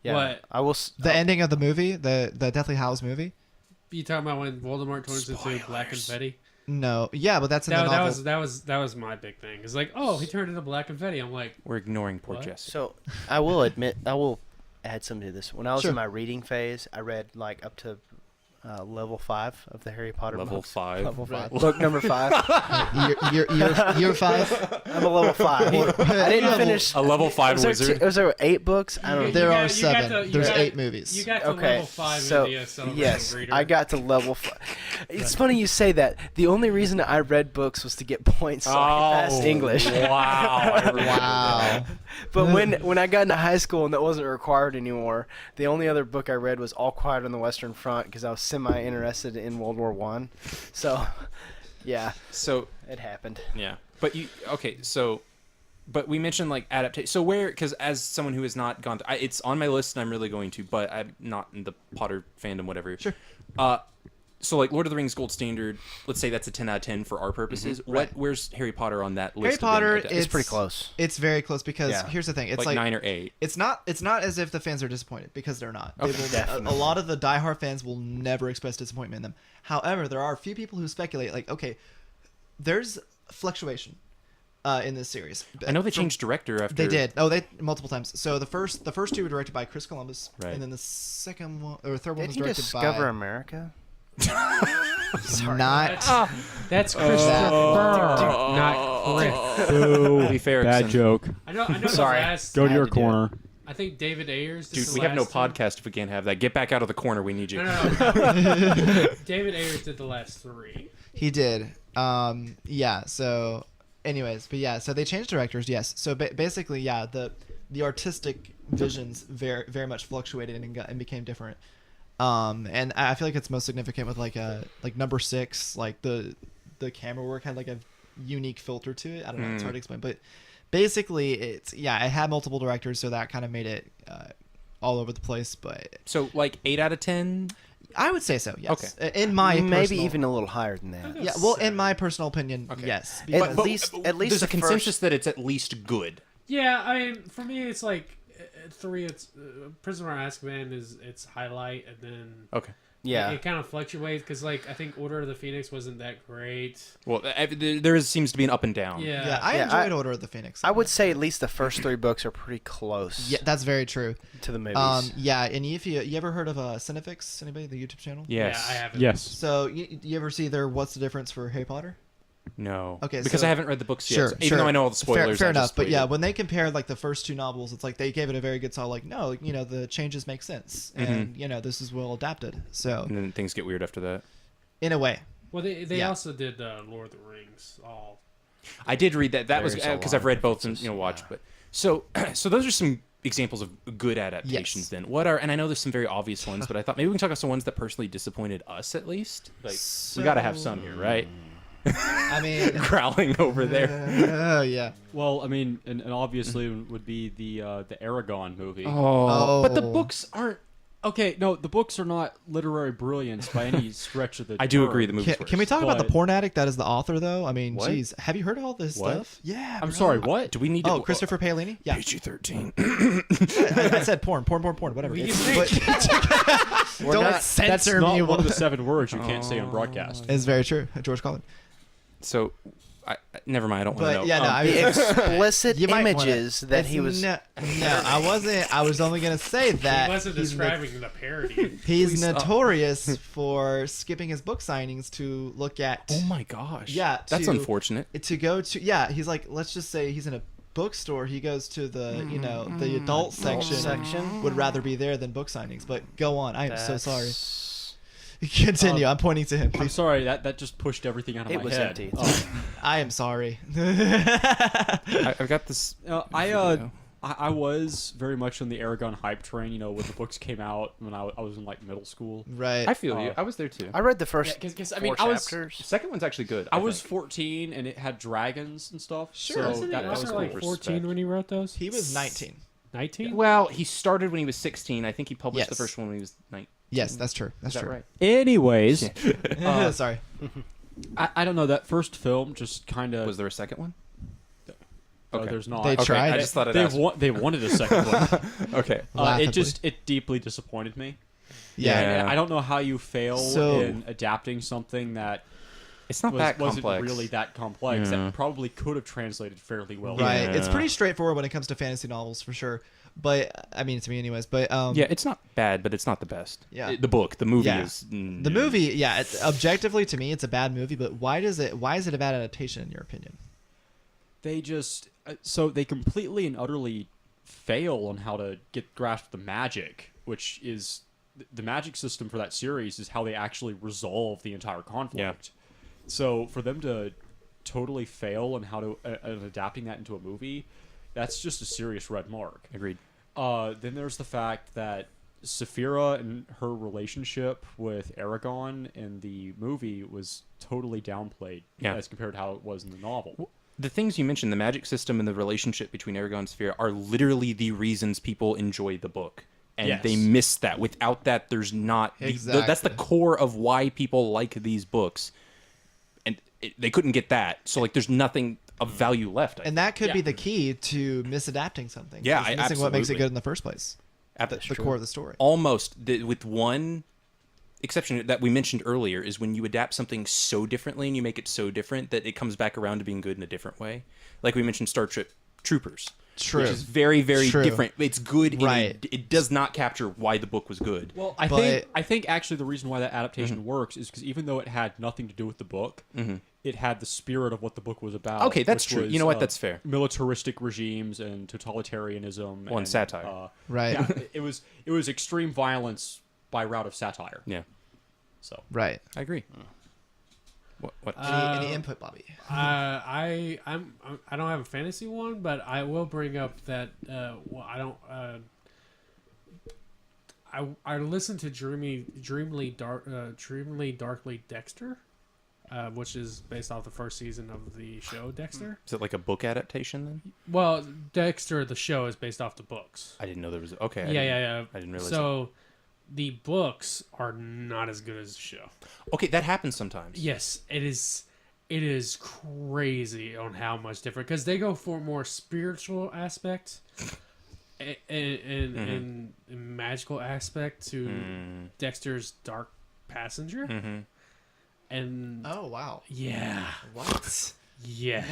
Yeah. What? I will... The ending of the movie, the Deathly Hallows movie. You talking about when Voldemort turns into black confetti? No, yeah, but that's in the novel. That was my big thing. It's like, oh, he turned into black confetti. I'm like, We're ignoring poor What? Jesse. So, I will admit... I will add something to this. When I was Sure. in my reading phase, I read like up to level 5 of the Harry Potter Level books. 5. Level 5. Right. Book number 5. Year 5. I'm a level 5. I didn't finish... A level 5 wizard. Was there 8 books? I don't know. There got- are you got 7. to- you There's got- 8 movies. you got to Okay, level 5 so in the Celebration yes, Reader. I got to level 5. It's funny you say that. The only reason I read books was to get points so I could pass English. Wow. Wow. But when I got into high school and that wasn't required anymore, the only other book I read was All Quiet on the Western Front because I was semi-interested in World War One. So, yeah, So, it happened. yeah. But but we mentioned like adaptation. So because as someone who has not gone to, it's on my list and I'm really going to, but I'm not in the Potter fandom, whatever. Sure. So like Lord of the Rings gold standard, let's say that's a 10 out of 10 for our purposes. Right. Where's Harry Potter on that list? Harry of being Potter adapted? It's pretty close. It's very close because Yeah. here's the thing. It's like 9 or 8. It's not as if the fans are disappointed because they're not. Okay. They will, Definitely. a lot of the diehard fans will never express disappointment in them. However, there are a few people who speculate like, okay, there's fluctuation in this series. I know they From- changed director after. They did. Oh, they multiple times. So the first 2 were directed by Chris Columbus, Right. and then the second one or third one Did was he directed discover by America? not. That's Chris. not Chris. Boo. Leif Erikson. Bad joke. I know. Sorry. The last, Go to your to do it. corner. I think David Ayers. Did Dude, the we have no last two. podcast if we can't have that. Get back out of the corner. We need you. No. David Ayers did the last 3. He did. Yeah. So, anyways, but yeah. So they changed directors. Yes. So basically, yeah. The artistic visions very much fluctuated and became different. And I feel like it's most significant with like number 6. Like the camera work had like a unique filter to it. I don't know. It's hard to explain, but basically, it had multiple directors, so that kind of made it all over the place. But So like 8 out of 10. I would say so. Yes. Okay. In my Maybe personal, even a little higher than that. yeah. Well, in my personal opinion, yes. At Because- least there's the a consensus that it's at least good. Yeah, I mean, for me, it's like 3. It's Prisoner of Azkaban is its highlight, and then Okay. Yeah. it kind of fluctuates because like I think Order of the Phoenix wasn't that great. Well, seems to be an up and down. Yeah, yeah, I Yeah, enjoyed Order of the Phoenix. I would say at least the first 3 books are pretty close. Yeah, that's very true. To the movies. Yeah, and if you ever heard of Cinefix? Anybody? The YouTube channel? Yes. Yeah, I haven't. Yes. So you ever see their What's the Difference for Harry Potter? No. Okay, because so- I haven't read the books yet. Sure, So even though I know all the spoilers, Fair I enough. just But yeah, waited. when they compared like the first 2 novels, it's like they gave it a very good solid. Like, no, the changes make sense, and this is well adapted. So And then things get weird after that. in a way, Well, they Yeah. also did Lord of the Rings. All I did read that. That was There's a because lot I've read of both and differences, watched. But so those are some examples of good adaptations. Yes. Then what are, and I know there's some very obvious ones, but I thought maybe we can talk about some ones that personally disappointed us at least. Like we got to have some here, right? I mean, Growling over there. oh yeah. Well, I mean, and obviously would be the Aragon movie. Oh. But the books aren't. Okay, no, the books are not literary brilliance by any stretch of the I do term. agree. The movie. Can we talk about the but- porn addict that is the author though? I mean, What? geez, have you heard all this What? stuff? Yeah. I'm bro. sorry, what? Do we need? Oh, to, Christopher Paolini. Yeah, PG-13. I said porn, whatever. We But- don't That's censor not me. one of the 7 words you can't say on broadcast. It's very true. George Carlin. So, never mind. I don't want to know. But yeah, no, I The explicit You might wanna- images that it's he was. No, I wasn't. I was only gonna say that he wasn't he's describing the parody. He's notorious for skipping his book signings to look at. Oh my gosh. Yeah, That's to- unfortunate. To go to he's like, let's just say he's in a bookstore. He goes to the the adult section. Would rather be there than book signings. But go on. I am so sorry. Continue. I'm pointing to him. I'm Please. sorry, that just pushed everything out of It my was head. empty. I am sorry. I've got this. I was very much on the Aragon hype train, when the books came out when I was in like middle school. Right. I feel you. I was there too. I read the first Because I four mean, I was chapters. The second one's actually good. I was think. 14 and it had dragons and stuff. Sure. So Wasn't that he was also cool. like 14 when he wrote those? He was 19. 19? Well, he started when he was 16. I think he published the Yes. first one when he was 19. Yes, that's true. That's Is that true. right? Anyways, Sorry. I don't know. That first film just kind of Was there a second one? Okay. There's not. They Okay, tried. I just thought I'd They ask. they wanted a second one. Okay. Laughably. It deeply disappointed me. Yeah. And I don't know how you fail So- in adapting something that It's not that wasn't complex. really that complex. Yeah. That probably could have translated fairly well. Right. Yeah. It's pretty straightforward when it comes to fantasy novels, for sure. But I mean, to me, anyways. But Yeah, it's not bad, but it's not the best. Yeah. The book, the movie Yeah. is. the movie, yeah, objectively to me, it's a bad movie. But why is it a bad adaptation in your opinion? They just so they completely and utterly fail on how to get grasp the magic, which is the magic system for that series is how they actually resolve the entire conflict. So for them to totally fail on how to adapting that into a movie, that's just a serious red mark. Agreed. Then there's the fact that Saphira and her relationship with Aragon in the movie was totally downplayed as compared to how it was in the novel. The things you mentioned, the magic system and the relationship between Aragon and Saphira, are literally the reasons people enjoy the book. And Yes. they miss that. Without that, there's not... Exactly. That's the core of why people like these books. And they couldn't get that. So, like, there's nothing of value left. And that could be the key to misadapting something. Yeah, Is missing what makes it absolutely. good in the first place. The core of the story. Almost. With one exception that we mentioned earlier is when you adapt something so differently and you make it so different that it comes back around to being good in a different way. Like we mentioned Star Trek Troopers. True. Which is very, very True. different. It's good. Right. It does not capture why the book was good. Well, But- I think actually the reason why that adaptation works is because even though it had nothing to do with the book, it had the spirit of what the book was about. Okay, that's which true. was, You know what? That's fair. Militaristic regimes and totalitarianism and satire. Right. Yeah, it was extreme violence by route of satire. Yeah, So Right. I agree. What? Any input, Bobby? I don't have a fantasy one, but I will bring up that I don't. I listened to Dreamily Darkly Dexter, which is based off the first season of the show Dexter. Is it like a book adaptation then? Well, Dexter the show is based off the books. I didn't know there was. Okay. Yeah. I didn't realize. So, the books are not as good as the show. Okay, that happens sometimes. Yes, it is. It is crazy on how much different because they go for a more spiritual aspect and magical aspect to Dexter's Dark Passenger. And Oh wow. yeah, What? yes,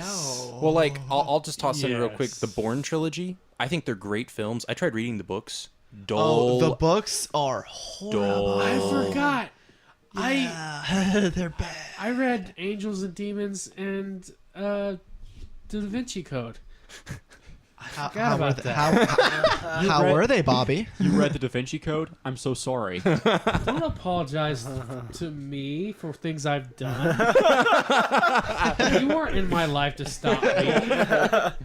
No. Well, like I'll just toss in real quick Yes. the Bourne trilogy. I think they're great films. I tried reading the books. Dull. Oh, the books are horrible. Dull. I forgot. Yeah, they're bad. I read Angels and Demons and Da Vinci Code. How about were that. how were they, Bobby? You read the Da Vinci Code? I'm so sorry. Don't apologize to me for things I've done. You weren't in my life to stop me.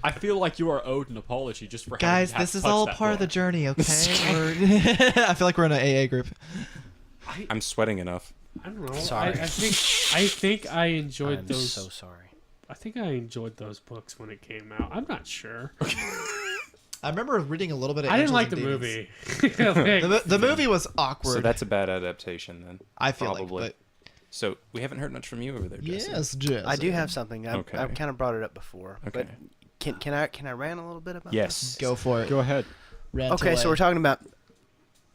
I feel like you are owed an apology just for Guys, having this is touched all that part of the book. journey, okay? I feel like we're in an AA group. I'm sweating enough. I don't know. Sorry. I think I enjoyed I'm those. so sorry. I think I enjoyed those books when it came out. I'm not sure. I remember reading a little bit of I didn't Angels like and the Demons. movie. The movie was awkward. So that's a bad adaptation then. I feel probably. like, So we haven't heard much from you over there, but Jesse. yes, Jesse. I do have something. Okay. I've kind of brought it up before. Okay. But can I rant a little bit about Yes. Go for it. Go ahead. Rant Okay, so away. we're talking about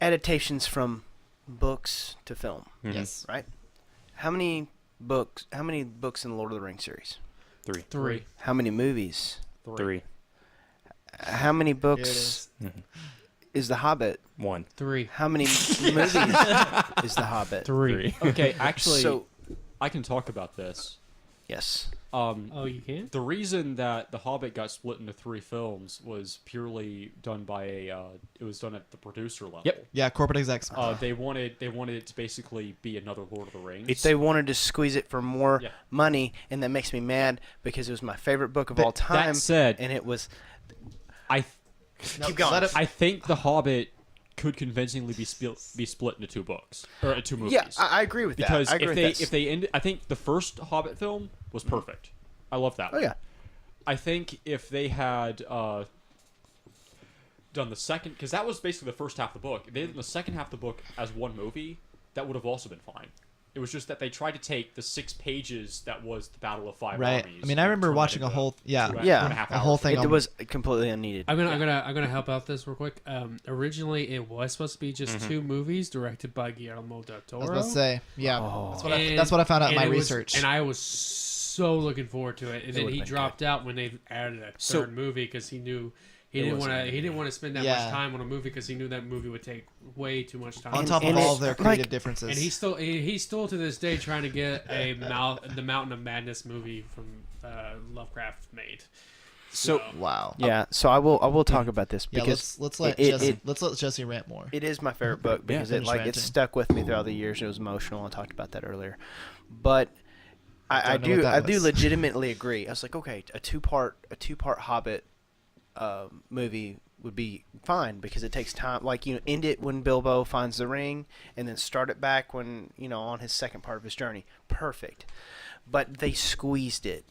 adaptations from books to film, Mhm. Yes. right? How many books in the Lord of the Rings series? 3. 3. How many movies? 3. How many Here it books is. is The Hobbit? 1. 3. How many movies is The Hobbit? 3. Okay, actually, So, I can talk about this. yes. Oh, you can? The reason that The Hobbit got split into 3 films was purely done by it was done at the producer level. Yep. Yeah, corporate execs. They wanted it to basically be another Lord of the Rings. If they wanted to squeeze it for more Yeah. money, and that makes me mad because it was my favorite book of all That time. said- and it was. I Keep going. let it- I think The Hobbit could convincingly be split into 2 books or 2 movies. Yeah, I agree with because that. I agree if they ended, I think the first Hobbit film was perfect. I love that. Oh one. yeah. I think if they had done the second, because that was basically the first half of the book. If they did the second half of the book as one movie, that would have also been fine. It was just that they tried to take the 6 pages that was the Battle of Five Right. Armies. I mean, I remember and turn it watching a into whole two and a Yeah. half a whole hours. thing. It was completely unneeded. I'm gonna help out this real quick. Originally, it was supposed to be just 2 movies directed by Guillermo del I Toro. was about to say, yeah, Oh. that's what I found out in my And it was- research. and I was so looking forward to it. And then would've he been dropped out when they added a So- third movie because he knew he It didn't wasn't want to. gonna He be. didn't want to spend that Yeah. much time on a movie because he knew that movie would take way too much time. On And- top of and all it- their creative like- differences. And he's still to this day trying to get the Mountain of Madness movie from Lovecraft made. So wow. Yeah, so I will talk about this Yeah, because let's let it- Jesse it- let's let Jesse rant more. it is my favorite book because it finish it ranting. stuck with me throughout the years. It was emotional. I talked about that earlier, but I Don't know what that do was. legitimately agree. I was like, okay, a two part Hobbit movie would be fine because it takes time. Like, end it when Bilbo finds the ring, and then start it back when on his second part of his journey. Perfect. But they squeezed it.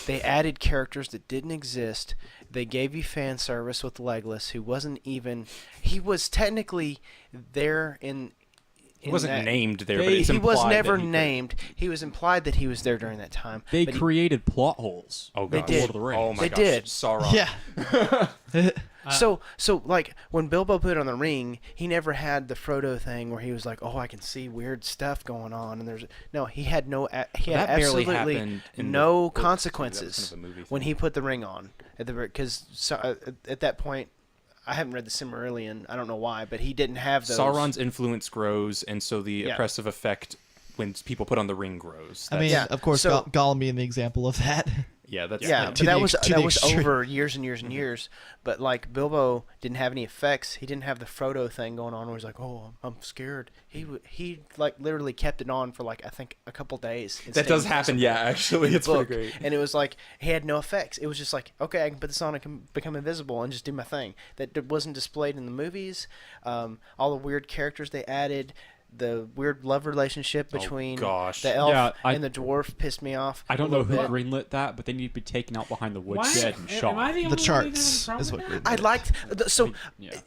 They added characters that didn't exist. They gave you fan service with Legolas, who wasn't even. He was technically there in. he wasn't that- named there, but They- it's He was implied that never he could- named. He was implied that he was there during that time. They but he- created plot holes. Oh They gosh. did. Lord of the Rings. Oh my They gosh. did. Sauron. Yeah. So like when Bilbo put on the ring, he never had the Frodo thing where he was like, "Oh, I can see weird stuff going on," and he had he had That barely absolutely happened in no the books, too. That was consequences kind of a movie when thing. he put the ring on because at that point, I haven't read the Silmarillion. I don't know why, but he didn't have those. Sauron's influence grows, and so the Yeah. oppressive effect when people put on the ring grows. I mean, Yeah, of course, so- Gollum being the example of that. yeah, that's Yeah, to but the that ex- to the was extreme. over years and years and years. But like Bilbo didn't have any effects. He didn't have the Frodo thing going on where he's like, "Oh, I'm scared." He like literally kept it on for like I think a couple days. and that stayed does happen. invisible Yeah, actually, in the it's pretty book. great. And it was like he had no effects. It was just like, okay, I can put this on and can become invisible and just do my thing. That wasn't displayed in the movies. All the weird characters they added. The weird love relationship between gosh. the elf Yeah, and the dwarf pissed me off. I don't a know little who bit. greenlit that, but they need to be taken out behind the Why? woodshed and shot. Am I the only one The that charts has a is problem what. with that? I liked so. Yeah.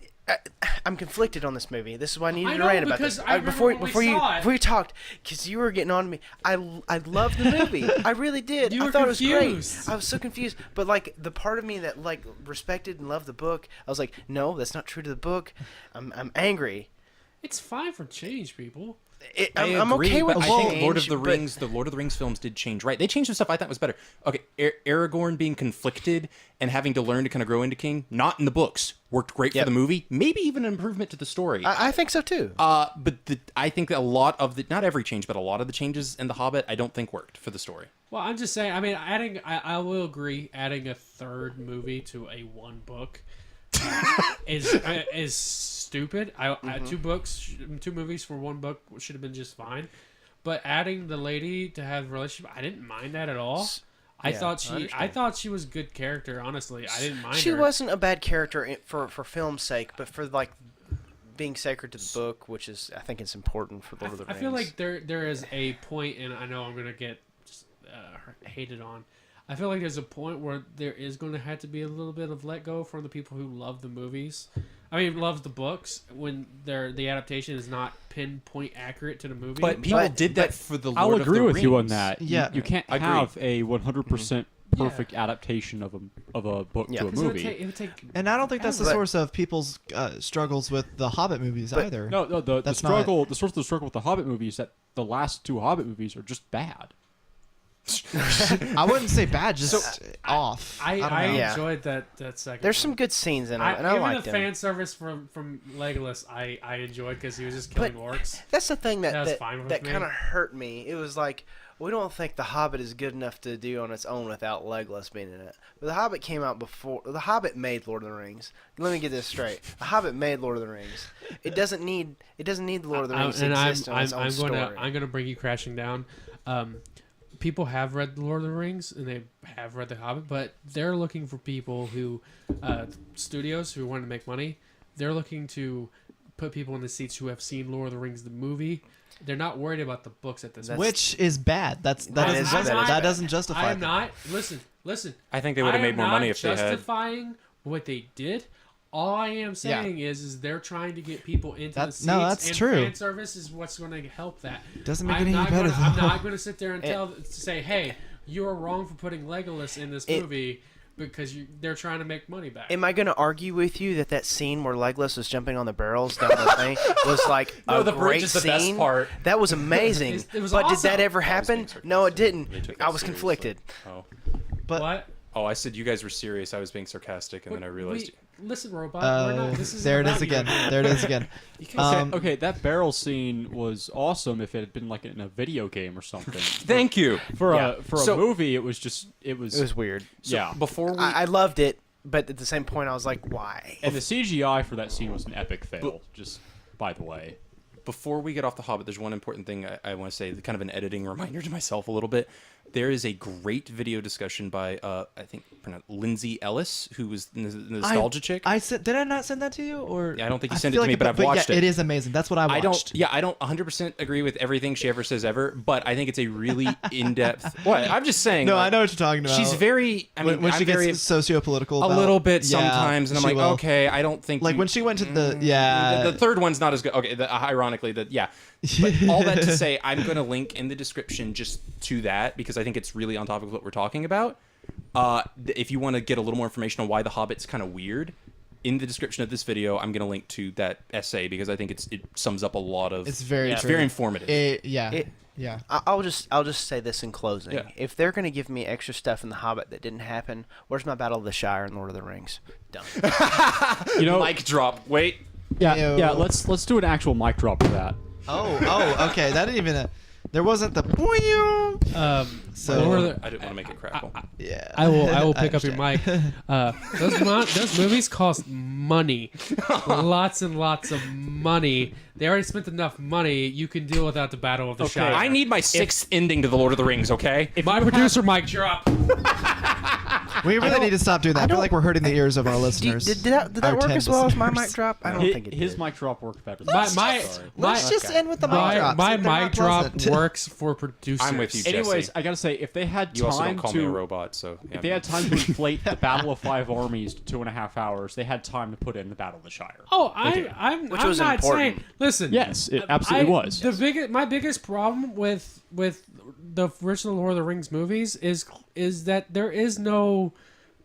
I'm conflicted on this movie. This is why I needed I to know, rant about because this. I remember when we saw it. Before you talked, because you were getting on to me. I loved the movie. I really did. You I were thought it was confused. great. I was so confused. But like the part of me that like respected and loved the book, I was like, no, that's not true to the book. I'm angry. It's fine for change, people. I'm agree, okay with but the I think change, Lord of the but- Rings, the Lord of the Rings films did change right. They changed some stuff I thought was better. Okay, Aragorn being conflicted and having to learn to kind of grow into king, not in the books, worked great for the movie. Maybe even an improvement to the story. I think so too. But I think that a lot of the, not every change, but a lot of the changes in The Hobbit, I don't think worked for the story. Well, I'm just saying. I mean, I will agree. Adding a third movie to a one book is stupid. Two movies for one book should have been just fine. But adding the lady to have a relationship, I didn't mind that at all. I thought she was a good character. Honestly, I didn't mind. She her. wasn't a bad character for film's sake, but for like being sacred to the book, which is I think it's important for Lord of the Rings. I feel like there is a point, and I know I'm gonna get hated on. I feel like there's a point where there is going to have to be a little bit of let go from the people who love the movies. I mean, love the books when the adaptation is not pinpoint accurate to the movie. But people did that for the Lord I'll of the agree with you on Rings. that. Yeah. You can't Agreed. have a 100% perfect adaptation of a book to a movie. It would take And I don't think that's the source of people's struggles with the Hobbit movies either. No, the That's struggle, the source of the struggle with the Hobbit movies is that the last two Hobbit movies are just bad. I wouldn't say bad, just off. I don't know. Yeah. enjoyed that second. There's one. some good scenes in it, and I even liked the them. fan service from Legolas. I enjoyed because he was just killing orcs. That's the thing That was that fine with that me. kind of hurt me. It was like we don't think the Hobbit is good enough to do on its own without Legolas being in it. But the Hobbit came out before. The Hobbit made Lord of the Rings. Let me get this straight. The Hobbit made Lord of the Rings. It doesn't need the Lord of the Rings to exist on its own story. I'm gonna bring you crashing down. People have read the Lord of the Rings and they have read the Hobbit, but they're looking for people who studios who want to make money. They're looking to put people in the seats who have seen Lord of the Rings the movie. They're not worried about the books at this point. Which is bad. That doesn't justify. I am that. not. Listen. I think they would have made more money if they had. justifying what they did. All I am saying is they're trying to get people into the seats. That's and true. Fan service is what's going to help that. Doesn't make I'm it any not better, gonna, I'm though. not going to sit there and say, hey, you're wrong for putting Legolas in this movie because they're trying to make money back. Am I going to argue with you that scene where Legolas was jumping on the barrels down the thing was like a the bridge great is the scene? best part. That was amazing. It was but awesome. did that ever happen? No, it didn't. They took that I was seriously. conflicted. Oh. But what? Oh, I said you guys were serious. I was being sarcastic, and then I realized. Listen, robot. We're not, this there it is about you. again. There it is again. Okay, that barrel scene was awesome if it had been like in a video game or something. Thank you. For Yeah. a movie, it was It was weird. yeah. Before we, I loved it, but at the same point, I was like, why? And the CGI for that scene was an epic fail. Just by the way. before we get off the Hobbit, there's one important thing I want to say, kind of an editing reminder to myself a little bit. There is a great video discussion by I think Lindsay Ellis, who was the nostalgia chick. Did I not send that to you? Or Yeah, I don't think you sent feel it to me, but I've watched it. It is amazing. That's what I watched. I don't 100% agree with everything she ever says ever, but I think it's a really in-depth. What? I'm just saying. No, like, I know what you're talking about. She's very. I mean, when she I'm very gets socio-political, a about, little bit yeah, sometimes, and I'm she like, will. okay, I don't think Like you- when she went to the the third one's not as good. Okay, ironically, yeah. But all that to say, I'm going to link in the description just to that because I think it's really on topic of what we're talking about. If you want to get a little more information on why The Hobbit's kind of weird, in the description of this video, I'm going to link to that essay because I think it sums up a lot of. It's very true. very informative. Yeah. I'll just say this in closing. Yeah. If they're going to give me extra stuff in The Hobbit that didn't happen, where's my Battle of the Shire and Lord of the Rings? Done. You know, Mic drop. Wait. yeah, Ew. yeah. Let's do an actual mic drop for that. Oh, okay. That didn't even. There wasn't the. So Lord of the- I didn't want to make it crackle. yeah. I will pick up your understand. mic. Those movies cost money, lots and lots of money. They already spent enough money. You can deal without the Battle of the Shire. I need my sixth ending to The Lord of the Rings, okay? my producer mic drop. We really need to stop doing that. I feel like we're hurting the ears of our listeners. Did that Our work 10 as well as my listeners. mic drop? I don't think it His did. mic drop worked better. Let's Let's just end with the mic drops. My if they're not mic drop pleasant. works for producers. I'm with you, Jesse. Anyways, I gotta say, if they had You also time don't call me a to, robot, so... Yeah. if they had time to inflate the Battle of Five Armies to 2.5 hours, they had time to put in the Battle of the Shire. Oh, did. I'm Which I'm was not important. saying. Listen. Yes, it absolutely was. My biggest problem with the original Lord of the Rings movies is that there is no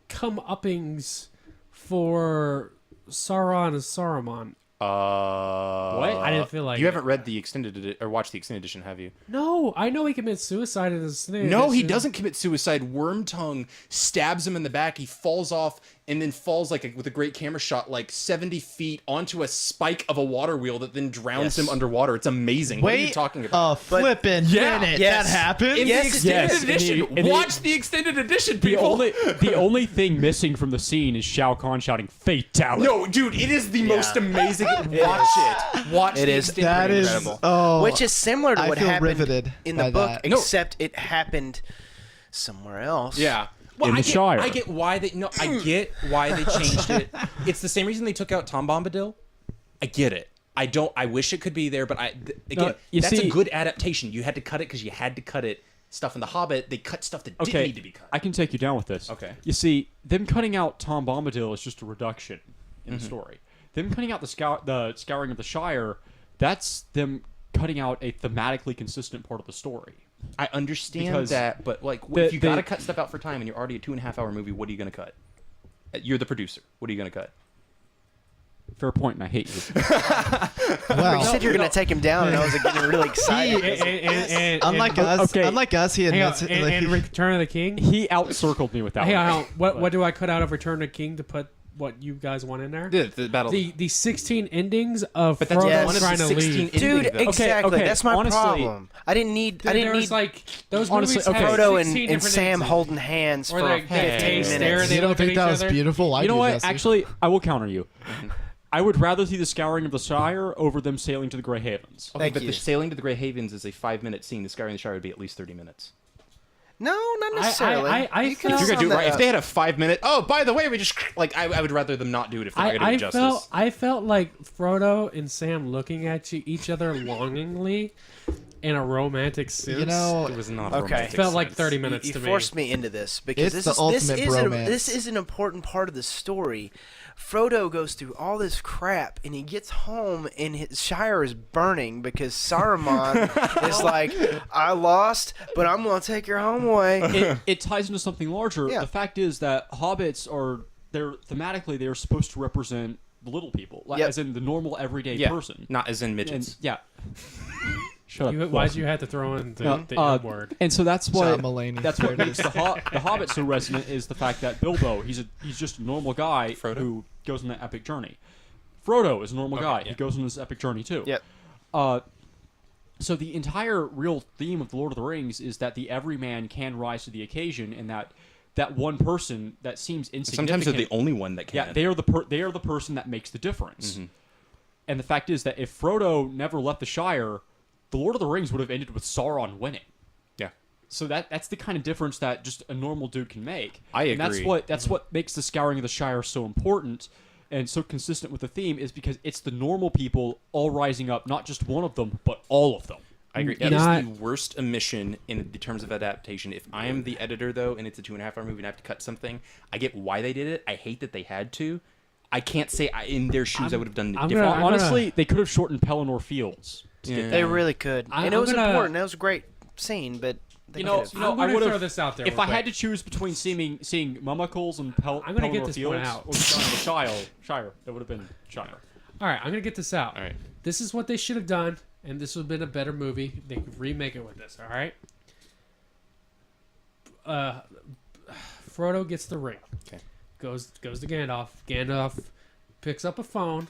come uppings for Sauron and Saruman. I didn't feel like you it. haven't read the or watched the extended edition, have you? No, I know he commits suicide in his snake. No, he doesn't commit suicide. Wormtongue stabs him in the back. He falls off and then falls with a great camera shot 70 feet onto a spike of a water wheel that then drowns him underwater. It's amazing. What are you talking about? Flippin' minute. That happened? In the extended edition. in the- Watch the extended edition, The people. the only thing missing from the scene is Shao Kahn shouting "Fatality." No, dude, it is the most amazing. Watch it. Watch It the is. extended That is incredible. oh, Which is similar to I what feel happened riveted in by the book, that. No. except it happened somewhere else. Yeah. Well, In the Shire. I get why they I get why they changed it. It's the same reason they took out Tom Bombadil. I get it. I wish it could be there, but again, you that's see- a good adaptation. You had to cut it because you had to cut it. Stuff in The Hobbit, they cut stuff that didn't Okay, need to be cut. I can take you down with this. Okay. You see, them cutting out Tom Bombadil is just a reduction in Mm-hmm. the story. Them cutting out the scouring of the Shire, that's them cutting out a thematically consistent part of the story. I understand Because that, but if you got to cut stuff out for time and you're already a 2.5-hour movie, what are you going to cut? You're the producer. What are you going to cut? Fair point, and I hate you. wow. You said you were going to take him down, and I was getting really excited. Unlike us, okay. he Hang on, admits it. and Return of the King. He outcircled me with that Hang one. on, what do I cut out of Return of the King to put what you guys want in there? The battle. The 16 endings of But that's Frodo one of trying the to 16 leave. Dude, ending, though. exactly. okay, That's my honestly- problem. I didn't need. There was those Honestly, movies okay. had Frodo 16 and different Sam endings. holding hands Or for like, they 15 stare, minutes. they You don't look at think each that was other. beautiful? I You know do, what? Jesse. Actually, I will counter you. I would rather see the scouring of the Shire over them sailing to the Grey Havens. Okay, Thank but you. the sailing to the Grey Havens is a 5-minute scene. The Scouring the Shire would be at least 30 minutes. No, not necessarily. I could've If you're gonna do summed it right, that if up. they had a 5-minute, oh, by the way, we just I would rather them not do it if they're not gonna do it justice. I felt like Frodo and Sam looking at each other longingly in a romantic sense. You know, It was not Okay. romantic felt like sense. 30 minutes You to me. forced me into this because It's the ultimate bromance. this is an important part of the story. Frodo goes through all this crap and he gets home and his Shire is burning because Saruman is like, I lost, but I'm gonna take your home away. It ties into something larger. Yeah. The fact is that hobbits thematically they're supposed to represent the little people, Yep. as in the normal everyday Yeah, person. not as in And midgets. yeah. Shut up. Why'd you have to throw in the N word? And so that's what John Mulaney. that's There what it makes is. the Hobbit so resonant is the fact that Bilbo he's just a normal guy Frodo? who goes on that epic journey. Frodo is a normal guy. yeah. He goes on this epic journey too. Yep. So the entire real theme of the Lord of the Rings is that the everyman can rise to the occasion, and that one person that seems insignificant. Sometimes they're the only one that can. Yeah, they are the person that makes the difference. Mm-hmm. And the fact is that if Frodo never left the Shire, the Lord of the Rings would have ended with Sauron winning. Yeah. So that's the kind of difference that just a normal dude can make. I And that's agree. what what makes the scouring of the Shire so important and so consistent with the theme is because it's the normal people all rising up, not just one of them, but all of them. I agree. Not- It is the worst omission in terms of adaptation. If I am the editor, though, and it's a 2.5-hour movie and I have to cut something, I get why they did it. I hate that they had to. I can't say in their shoes I would have done it I'm differently. gonna- Honestly, they could have shortened Pelennor Fields. Yeah. They really could, I'm and it was gonna- important. That was a great scene, but they You know, could've. I'm gonna I would've- throw this out there If real I had to quick. choose between seeing Mummickles and I'm gonna get Pelennor this Fields one out. or Scouring the Shire, it would have been Shire. All right, I'm gonna get this out. All right. This is what they should have done, and this would have been a better movie. They could remake it with this. All right. Frodo gets the ring. Okay. Goes to Gandalf. Gandalf picks up a phone,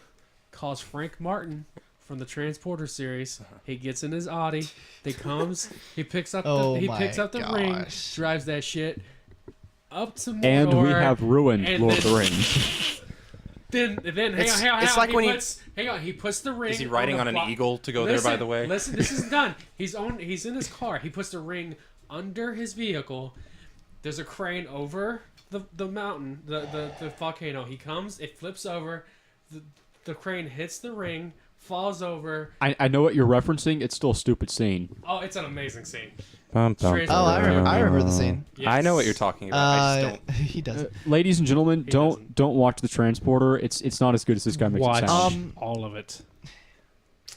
calls Frank Martin from the Transporter series. He gets in his Audi. They comes. He picks up Oh the my ring, gosh. drives that shit up to Mordor, And we have ruined and Lord of then- the Rings. Then hang on. it's like he when puts, hang on. He puts the ring. Is he riding on an eagle to go there, by the way? Listen, this isn't done. He's in his car. He puts the ring under his vehicle. There's a crane over the mountain, the volcano. He comes. It flips over. The crane hits the ring, falls over. I know what you're referencing. It's still a stupid scene. Oh, it's an amazing scene. Oh, I remember the scene. I know what you're talking about. I just don't. He does. Ladies and gentlemen, doesn't. don't watch the Transporter. It's not as good as this guy makes Watch it sound. all of it.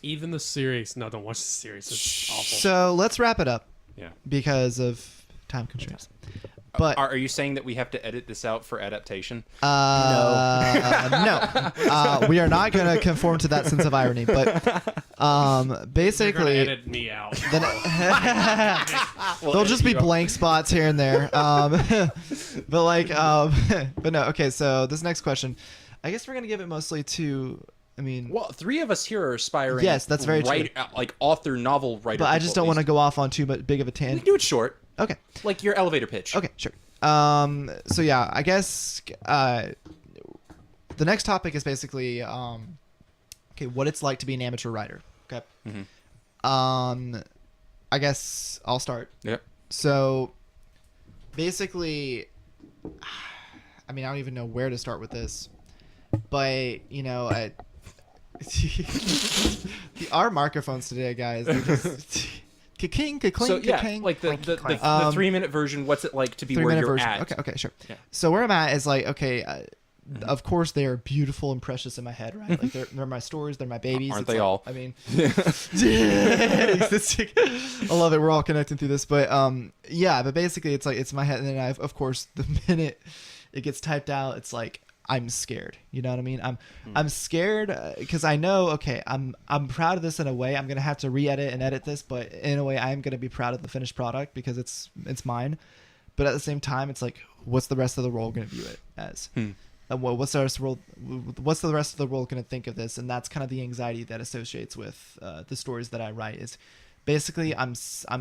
Even the series. No, don't watch the series. It's awful. So let's wrap it up Yeah. because of time constraints. But Are you saying that we have to edit this out for adaptation? no, we are not going to conform to that sense of irony. But They're gonna basically, edit me out. there'll just be blank spots here and there. But like, but no. Okay, so this next question, I guess we're gonna give it mostly to. I mean, Well, 3 of us here are aspiring. Yes, that's very true. Like author, novel writer. but I just don't want to go off on too big of a We tangent. can do it short, Okay. like your elevator pitch. Okay, sure. So yeah, I guess the next topic is basically okay, what it's like to be an amateur writer. Okay. I guess I'll start. Yep. So basically, I mean, I don't even know where to start with this, but you know, our microphones today, guys. They're just ka-king, ka-clink, So yeah, ka-king. like the 3-minute version. What's it like to be where 3-minute you're version. at? Okay, sure. Yeah. So where I'm at is like, okay, of course they are beautiful and precious in my head, right? Like they're my stories, they're my babies. Aren't It's they like- all? I mean, I love it. We're all connecting through this, but yeah. But basically, it's like it's my head, and then of course, the minute it gets typed out, it's like I'm scared. You know what I mean? I'm scared because I know. Okay, I'm proud of this in a way. I'm gonna have to re-edit and edit this, but in a way, I'm gonna be proud of the finished product because it's mine. But at the same time, it's like, what's the rest of the world gonna view it as? What's the rest of the world? What's the rest of the world gonna think of this? And that's kind of the anxiety that associates with the stories that I write. Is basically I'm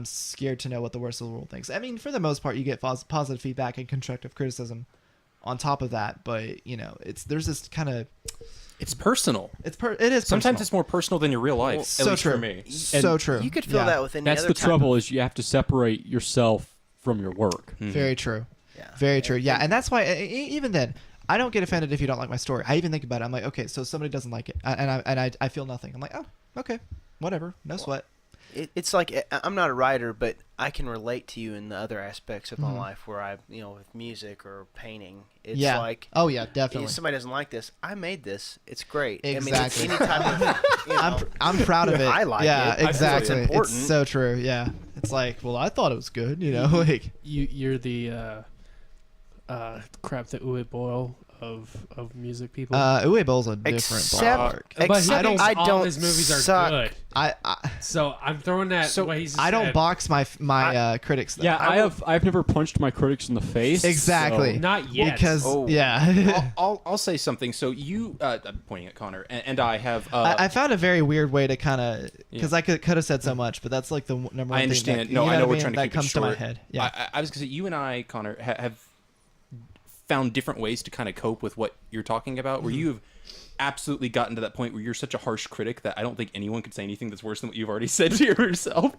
scared to know what the rest of the world thinks. I mean, for the most part, you get positive feedback and constructive criticism on top of that, but you know, there's this kind of It's personal. it is Sometimes personal. it's more personal than your real life. So at least true. for me. So true. You could feel Yeah. that with any That's other the type trouble of- is you have to separate yourself from your work. Very true. Yeah. Very true. Yeah, and that's why even then I don't get offended if you don't like my story. I even think about it. I'm like, okay, so somebody doesn't like it, and I feel nothing. I'm like, oh, okay, whatever, no sweat. It's like I'm not a writer, but I can relate to you in the other aspects of my life where I, with music or painting. It's Yeah. like, Oh yeah, definitely. if somebody doesn't like this, I made this. It's great. Exactly. I mean, it's any type of, I'm proud of it. I like yeah, it. I feel it's exactly. important. So true. Yeah, it's like, well, I thought it was good. You know, like You're the crap the Uwe Boyle of music people. Uwe Boll's a different Except- ballpark. But he I thinks don't all his movies are suck. good. I So I'm throwing that. So what he's I don't said. box my critics. Though. Yeah, I've never punched my critics in the face. exactly. so- Not yet. Because Oh. yeah. I'll say something. So you, I'm pointing at Connor, and I have. I found a very weird way to kind of because Yeah. I could have said so much, but that's like the number one I understand. thing. That, No, you know I know what we're mean? trying to that keep comes it short. to my head. Yeah. I was gonna say you and I, Connor, have found different ways to kind of cope with what you're talking about. Where you have absolutely gotten to that point where you're such a harsh critic that I don't think anyone could say anything that's worse than what you've already said to yourself.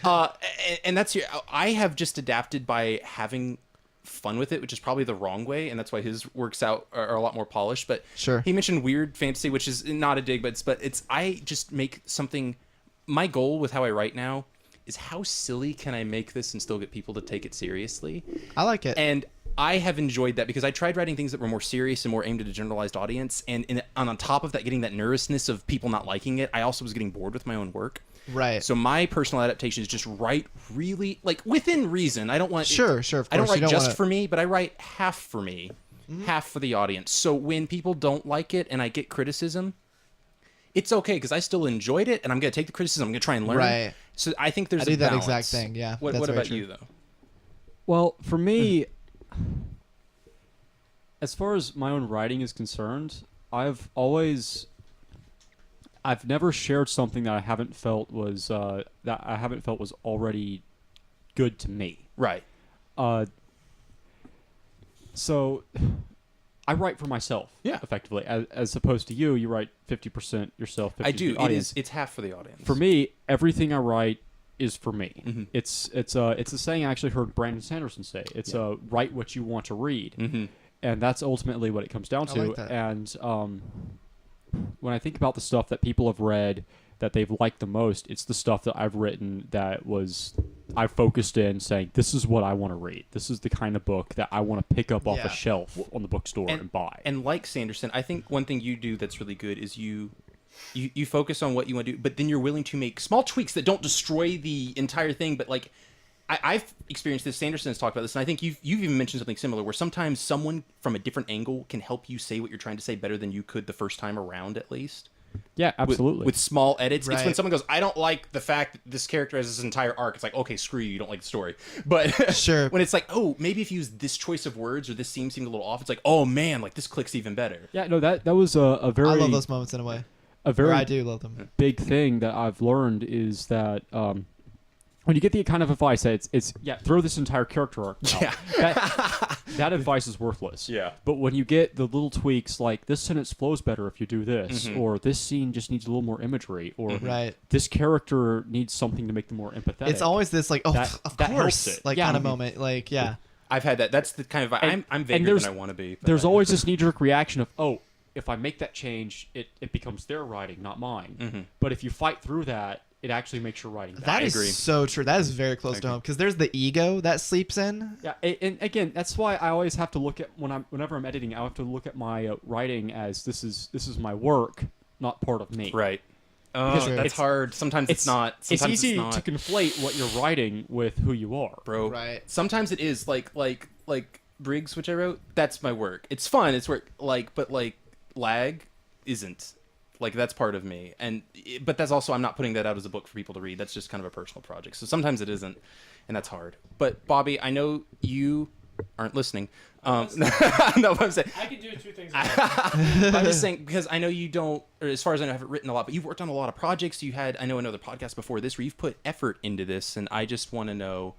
And that's I have just adapted by having fun with it, which is probably the wrong way, and that's why his works out are a lot more polished. But Sure. he mentioned weird fantasy, which is not a dig, but it's I just make something. My goal with how I write now is how silly can I make this and still get people to take it seriously. I like it. And I have enjoyed that because I tried writing things that were more serious and more aimed at a generalized audience. And on top of that, getting that nervousness of people not liking it, I also was getting bored with my own work. Right. So my personal adaptation is just write really, like, within reason. I don't want... Sure, of I don't course. write You don't just wanna- for me, but I write half for me, half for the audience. So when people don't like it and I get criticism, it's okay because I still enjoyed it and I'm going to take the criticism. I'm going to try and learn. Right. So I think there's I do a that balance. exact thing, yeah, What that's very about true. you, though? Well, for me, as far as my own writing is concerned, I've never shared something that I haven't felt was already good to me. Right. So I write for myself. Yeah. Effectively, as opposed to you write 50% yourself. 50% I do. The audience. It's half for the audience. For me, everything I write is for me. Mhm. It's a saying I actually heard Brandon Sanderson say. It's write what you want to read, and that's ultimately what it comes down I to. like that. And when I think about the stuff that people have read that they've liked the most, it's the stuff that I've written that I focused in saying, this is what I want to read. This is the kind of book that I want to pick up off Yeah. a shelf on the bookstore and buy. And like Sanderson, I think one thing you do that's really good is you focus on what you want to do, but then you're willing to make small tweaks that don't destroy the entire thing, but like I've experienced this. Sanderson has talked about this, and I think you've even mentioned something similar, where sometimes someone from a different angle can help you say what you're trying to say better than you could the first time around, at least. Yeah, absolutely. With small edits. Right. It's when someone goes, I don't like the fact that this character has this entire arc. It's like, okay, screw you. You don't like the story. But Sure. when it's like, oh, maybe if you use this choice of words or this seemed a little off, it's like, oh man, like this clicks even better. Yeah, no, that was a very I love those moments in a way. a very I do love them. big thing that I've learned is that when you get the kind of advice that it's throw this entire character arc out, Yeah. that advice is worthless. Yeah. But when you get the little tweaks like this sentence flows better if you do this, or this scene just needs a little more imagery, or Right. this character needs something to make them more empathetic. It's always this like, oh, That- of that course, helps it. like Yeah. kind of moment. Like, yeah. I've had that. That's the kind of I'm vaguer there's- than I want to be. But There's always this knee-jerk reaction of, oh, if I make that change, it becomes their writing, not mine. But if you fight through that, it actually makes your writing better. That is agree. so true. That is very close to home because there's the ego that sleeps in. Yeah, and again, that's why I always have to look at whenever I'm editing, I have to look at my writing as this is my work, not part of me. right. Because That's it's- hard. Sometimes it's not. Sometimes it's easy not. to conflate what you're writing with who you are. Bro. Right. Sometimes it is like Briggs, which I wrote. That's my work. It's fun. It's work. But lag isn't. Like that's part of me, but that's also I'm not putting that out as a book for people to read. That's just kind of a personal project. So sometimes it isn't, and that's hard. But Bobby, I know you aren't listening. No, what I'm saying. I can do two things. I'm just saying because I know you don't, or as far as I know, haven't written a lot, but you've worked on a lot of projects. You had, I know, another podcast before this where you've put effort into this, and I just want to know,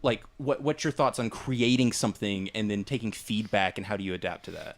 like, what's your thoughts on creating something and then taking feedback, and how do you adapt to that?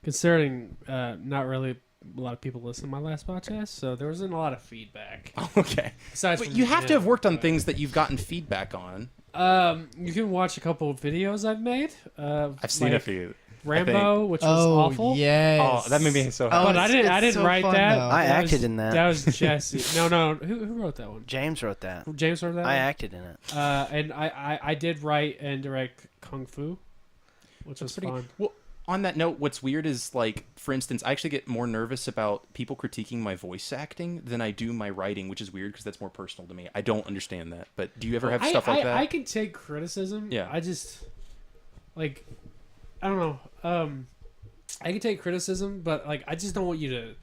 Considering not really a lot of people listen to my last podcast, so there wasn't a lot of feedback. Okay, Besides but from you have to him, have worked on but- things that you've gotten feedback on. You can watch a couple of videos I've made. I've seen a like few. Rambo, which was Oh, awful. yes. Oh, that made me so Oh, happy. But I it's- didn't. I it's didn't so write fun, that. though. I That acted was- in that. That was Jesse. No. Who wrote that one? James wrote that. James wrote that. I one? acted in it. And I did write and direct Kung Fu, which was fun. Well, on that note, what's weird is, like, for instance, I actually get more nervous about people critiquing my voice acting than I do my writing, which is weird because that's more personal to me. I don't understand that. But do you ever have stuff like that? I can take criticism. Yeah. I just like I don't know. I can take criticism, but like I just don't want you to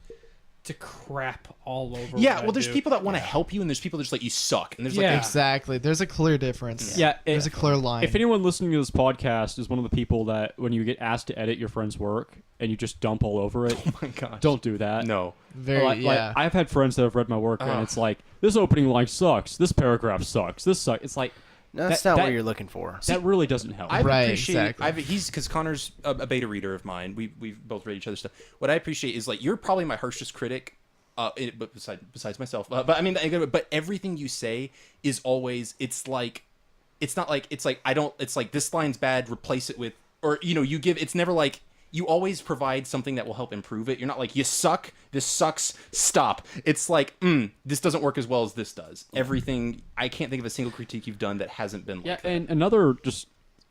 crap all over. Yeah, what well, I there's do. people that want to help you, and there's people that just like you suck, and there's Yeah. like Exactly. There's a clear difference. Yeah, There's a clear line. If anyone listening to this podcast is one of the people that when you get asked to edit your friend's work and you just dump all over it, oh my gosh, don't do that. no. Very, Like, I've had friends that have read my work and it's like, this opening line sucks, this paragraph sucks, this sucks. It's like, No, that's That- not that- what you're looking for. that really doesn't help. I Right, appreciate. exactly. He's because Connor's a beta reader of mine. We've both read each other's stuff. What I appreciate is like you're probably my harshest critic. But besides myself, but I mean, but everything you say is always. It's like, it's not like it's like I don't. It's like this line's bad. Replace it with, or you give. It's never like you always provide something that will help improve it. You're not like you suck. This sucks. Stop. It's like this doesn't work as well as this does. Everything. I can't think of a single critique you've done that hasn't been like Yeah, that. and another just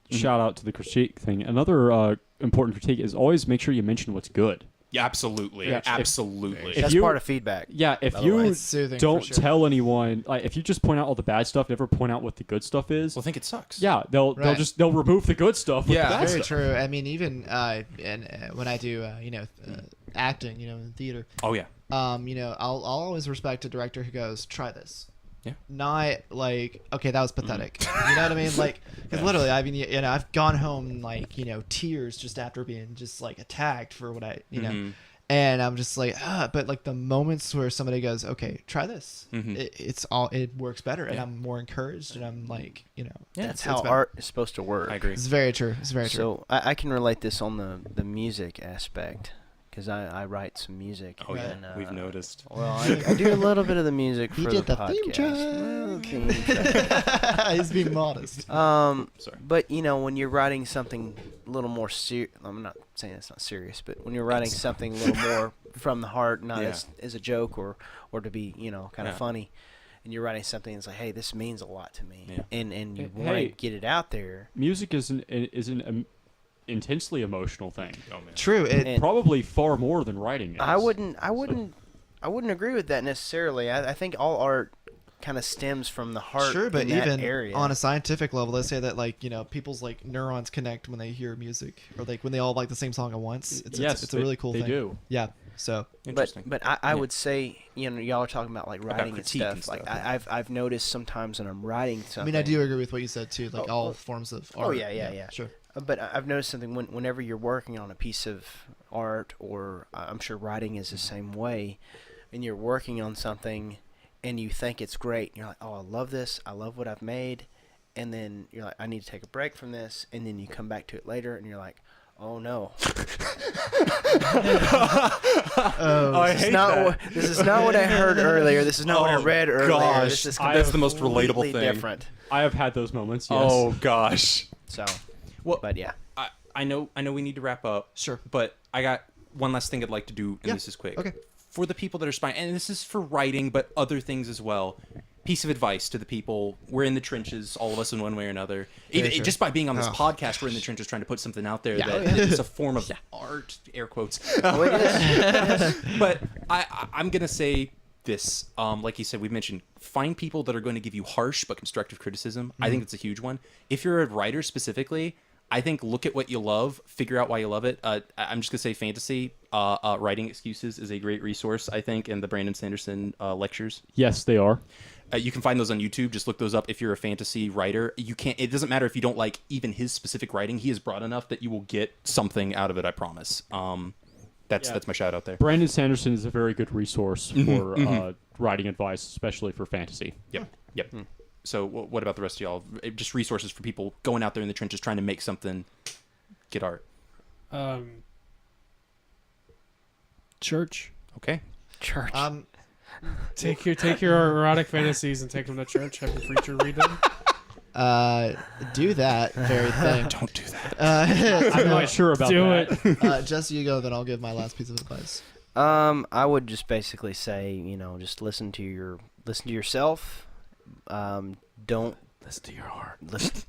shout out to the critique thing. Another important critique is always make sure you mention what's good. Yeah, absolutely. Yeah, Absolutely. if That's you- part of feedback. Yeah, if By the you way. It's soothing, don't for sure. tell anyone, like if you just point out all the bad stuff, never point out what the good stuff is. Well, I think it sucks. yeah, they'll Right. they'll remove the good stuff. With Yeah, the bad Very stuff. true. I mean, even when I do, acting, in theater, Oh yeah. I'll always respect a director who goes, try this. Yeah. Not like, okay, that was pathetic. You know what I mean? Like, because literally, I mean, I've gone home like, tears just after being just like attacked for what I, Mhm. and I'm just like, but like the moments where somebody goes, okay, try this, Mhm. it works better, and Yeah. I'm more encouraged, and I'm like, That's it's how better. art is supposed to work. I agree. It's very true. It's very true. So I can relate this on the music aspect because I write some music. Oh yeah, and, we've noticed. Well, I do a little bit of the music He for did the the theme podcast. Well, theme track. He's being modest. Sorry. But when you're writing something a little more serious, I'm not saying it's not serious, but when you're writing something a little more from the heart, not Yeah. as a joke or to be kind of Yeah. funny, and you're writing something that's like, hey, this means a lot to me, Yeah. and you Hey. want to get it out there. Music is an intensely emotional thing. Oh man. True. And- Probably far more than writing is. I wouldn't agree with that necessarily. I think all art kind of stems from the heart. Sure, but in that even area. on a scientific level, let's say that like people's like neurons connect when they hear music, or like when they all like the same song at once. It's a really cool they thing. do. Yeah. So Interesting. But I would say, y'all are talking about like writing and critique stuff. and stuff, Like I've noticed sometimes when I'm writing I something. mean, I do agree with what you said too. Like all forms of art. Oh yeah. Sure. But I've noticed something whenever you're working on a piece of art, or I'm sure writing is the same way, and you're working on something and you think it's great, and you're like, oh, I love this, I love what I've made, and then you're like, I need to take a break from this, and then you come back to it later and you're like, oh no. I hate that. This is not what I heard earlier. This is not what I read earlier. Gosh, this is that's the most relatable completely thing. different. I have had those moments. Yes. Oh gosh. So, Well, but yeah. I know we need to wrap up. Sure. But I got one last thing I'd like to do, and Yeah. this is quick. Okay. For the people that are spying, and this is for writing, but other things as well. Piece of advice to the people. We're in the trenches, all of us in one way or another. Even sure. just by being on this Oh, podcast, we're in the trenches trying to put something out there Yeah. that it's a form of art, air quotes. Oh, it is. But I'm gonna say this. Like you said, we mentioned find people that are going to give you harsh but constructive criticism. I think it's a huge one. If you're a writer specifically, I think look at what you love, figure out why you love it. I'm just gonna say fantasy. Writing Excuses is a great resource, I think, in the Brandon Sanderson lectures. Yes, they are. You can find those on YouTube. Just look those up if you're a fantasy writer. You can't. It doesn't matter if you don't like even his specific writing. He is broad enough that you will get something out of it. I promise. That's my shout out there. Brandon Sanderson is a very good resource for writing advice, especially for fantasy. Yep. So what about the rest of y'all? Just resources for people going out there in the trenches trying to make something, get art. Church. Okay. Church. Take your erotic fantasies and take them to church. Have your preacher read them. Do that very thing. Don't do that. I'm not sure about Do that. it. Just you go, then I'll give my last piece of advice. I would just basically say, just listen to yourself. Don't Listen to your heart.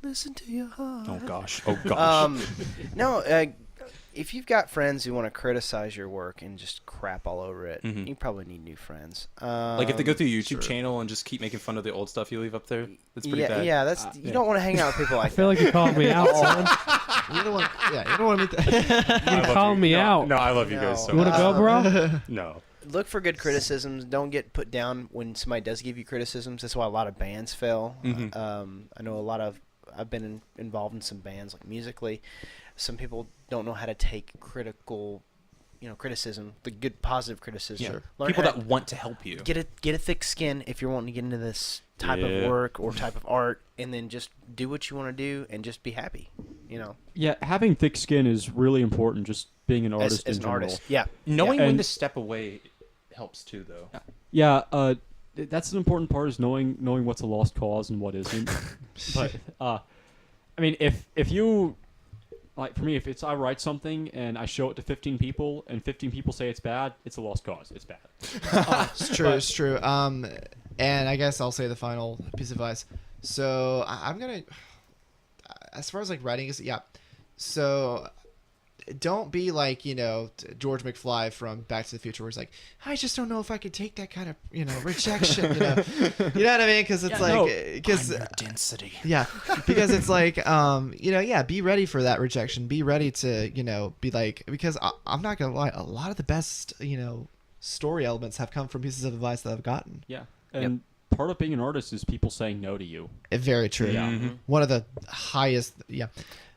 listen to your heart. Oh gosh. Oh gosh. No, if you've got friends who want to criticize your work and just crap all over it, you probably need new friends. Like if they go through your YouTube channel and just keep making fun of the old stuff you leave up there, that's pretty bad. Yeah, that's you don't want to hang out with people like I feel like you called me out, son. You don't want. Yeah, you don't want to meet. You called me out. No, I love you guys so You want much. to go, bro? No. Look for good criticisms. Don't get put down when somebody does give you criticisms. That's why a lot of bands fail. I know I've been involved in some bands, like musically. Some people don't know how to take critical, criticism, the good positive criticism. Yeah. Learn People how that want to help you. get a thick skin if you're wanting to get into this type of work or type of art, and then just do what you want to do and just be happy. Yeah, having thick skin is really important. Just being an artist as in an general. artist. Yeah. Knowing when And- to step away helps too, though. Yeah, that's an important part is knowing what's a lost cause and what isn't. But I mean, if you like for me, if it's I write something and I show it to 15 people and 15 people say it's bad, it's a lost cause. It's bad. It's true. It's true. And I guess I'll say the final piece of advice. So I'm gonna, as far as like writing is, yeah. So don't be like George McFly from Back to the Future, where he's like, I just don't know if I could take that kind of rejection. You know what I mean? Because it's because density. yeah, because it's like be ready for that rejection. Be ready to be like, because I'm not gonna lie, a lot of the best story elements have come from pieces of advice that I've gotten. Yeah, and part of being an artist is people saying no to you. Very true. Yeah. One of the highest. Yeah.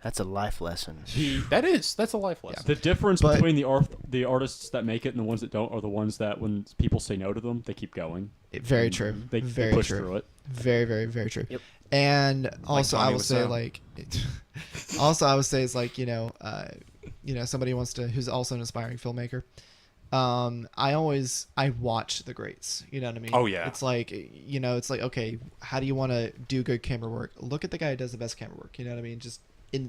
That's a life lesson. That's a life lesson. The difference between the artists that make it and the ones that don't are the ones that when people say no to them, they keep going. Very true. They Very push true. through it. Very, very, very true. Yep. And also, Tommy I will say, Wiseau. like, also I would say it's like somebody wants to who's also an aspiring filmmaker. I watch the greats. You know what I mean? Oh, yeah. It's like it's like, okay, how do you want to do good camera work? Look at the guy who does the best camera work. You know what I mean? Just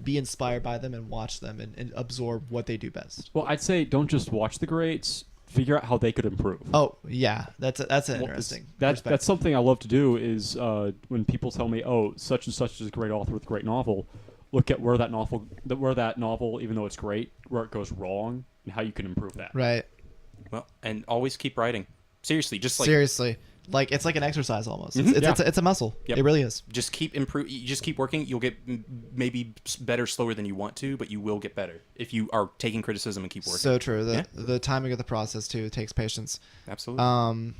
be inspired by them and watch them and absorb what they do best. Well, I'd say don't just watch the greats. Figure out how they could improve. Oh yeah, that's an Well, interesting. That's perspective. something I love to do. Is when people tell me, "Oh, such and such is a great author with a great novel," look at where that novel, even though it's great, where it goes wrong and how you can improve that. Right. Well, and always keep writing. Seriously, just like Seriously. like it's like an exercise almost. Mhm. It's a muscle. Yep. It really is. Just keep you just keep working. You'll get maybe better slower than you want to, but you will get better if you are taking criticism and keep working. So true. The timing of the process too takes patience. Absolutely.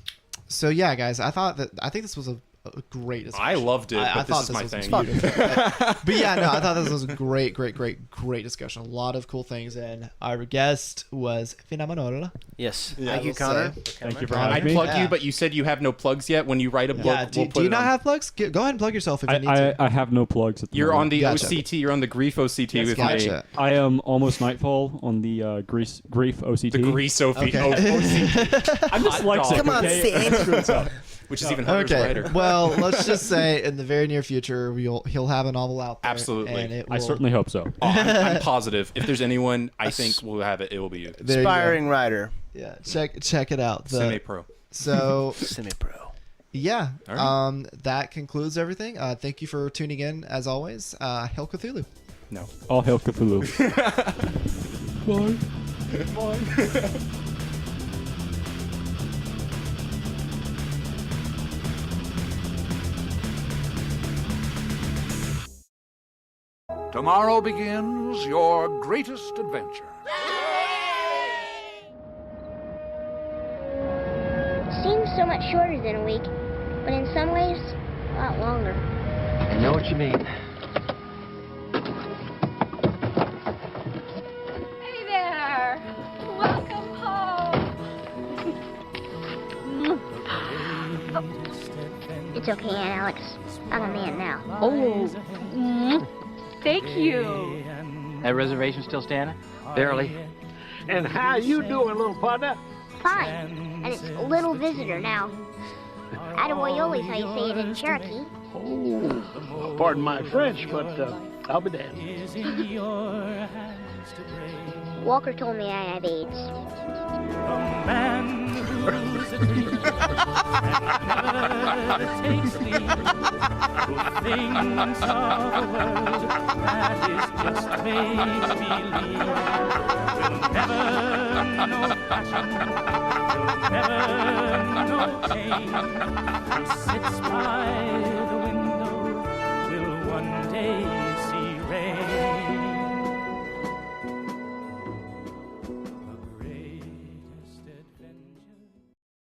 So yeah, guys, I think this was a great discussion. I loved it. I But this thought is this my was thing. beautiful. But yeah, no, I thought this was a great discussion. A lot of cool things, and our guest was Phenomenal. Yes. Yeah, Thank you, we'll Connor. say. Thank you for I having me. plugged you, but you said you have no plugs yet. When you write a book, Yeah, we'll put do you it not on. have plugs? Go ahead and plug yourself if you need to. I have no plugs at the You're on moment. the Gotcha. OCT. You're on the Grief OCT with me. Gotcha. I am almost Nightfall on the Grief OCT. The Grief Okay. OCT, I'm dyslexic. Come on, okay? Sid. which is even harder Okay. as a writer. Well, let's just say in the very near future, he'll have a novel out there. Absolutely. And it I will, certainly hope so. Oh, I'm positive. If there's anyone I think will have it, it will be you. There you go. Aspiring writer. Yeah, check it out. Semi-pro. So Semi-pro. yeah, All right. that concludes everything. Thank you for tuning in as always. Hail Cthulhu. No. All hail Cthulhu. Tomorrow begins your greatest adventure. Seems so much shorter than a week, but in some ways, a lot longer. I know what you mean. Hey there! Welcome home! It's okay, Aunt Alex. I'm a man now. Oh, Thank you. that reservation still standing? Barely. And how you doing, little partner? Fine. And it's Little Visitor now. Attaboyoli's how you say it in Cherokee. Oh, pardon my French, but I'll be damned. Walker told me I have AIDS. Sits by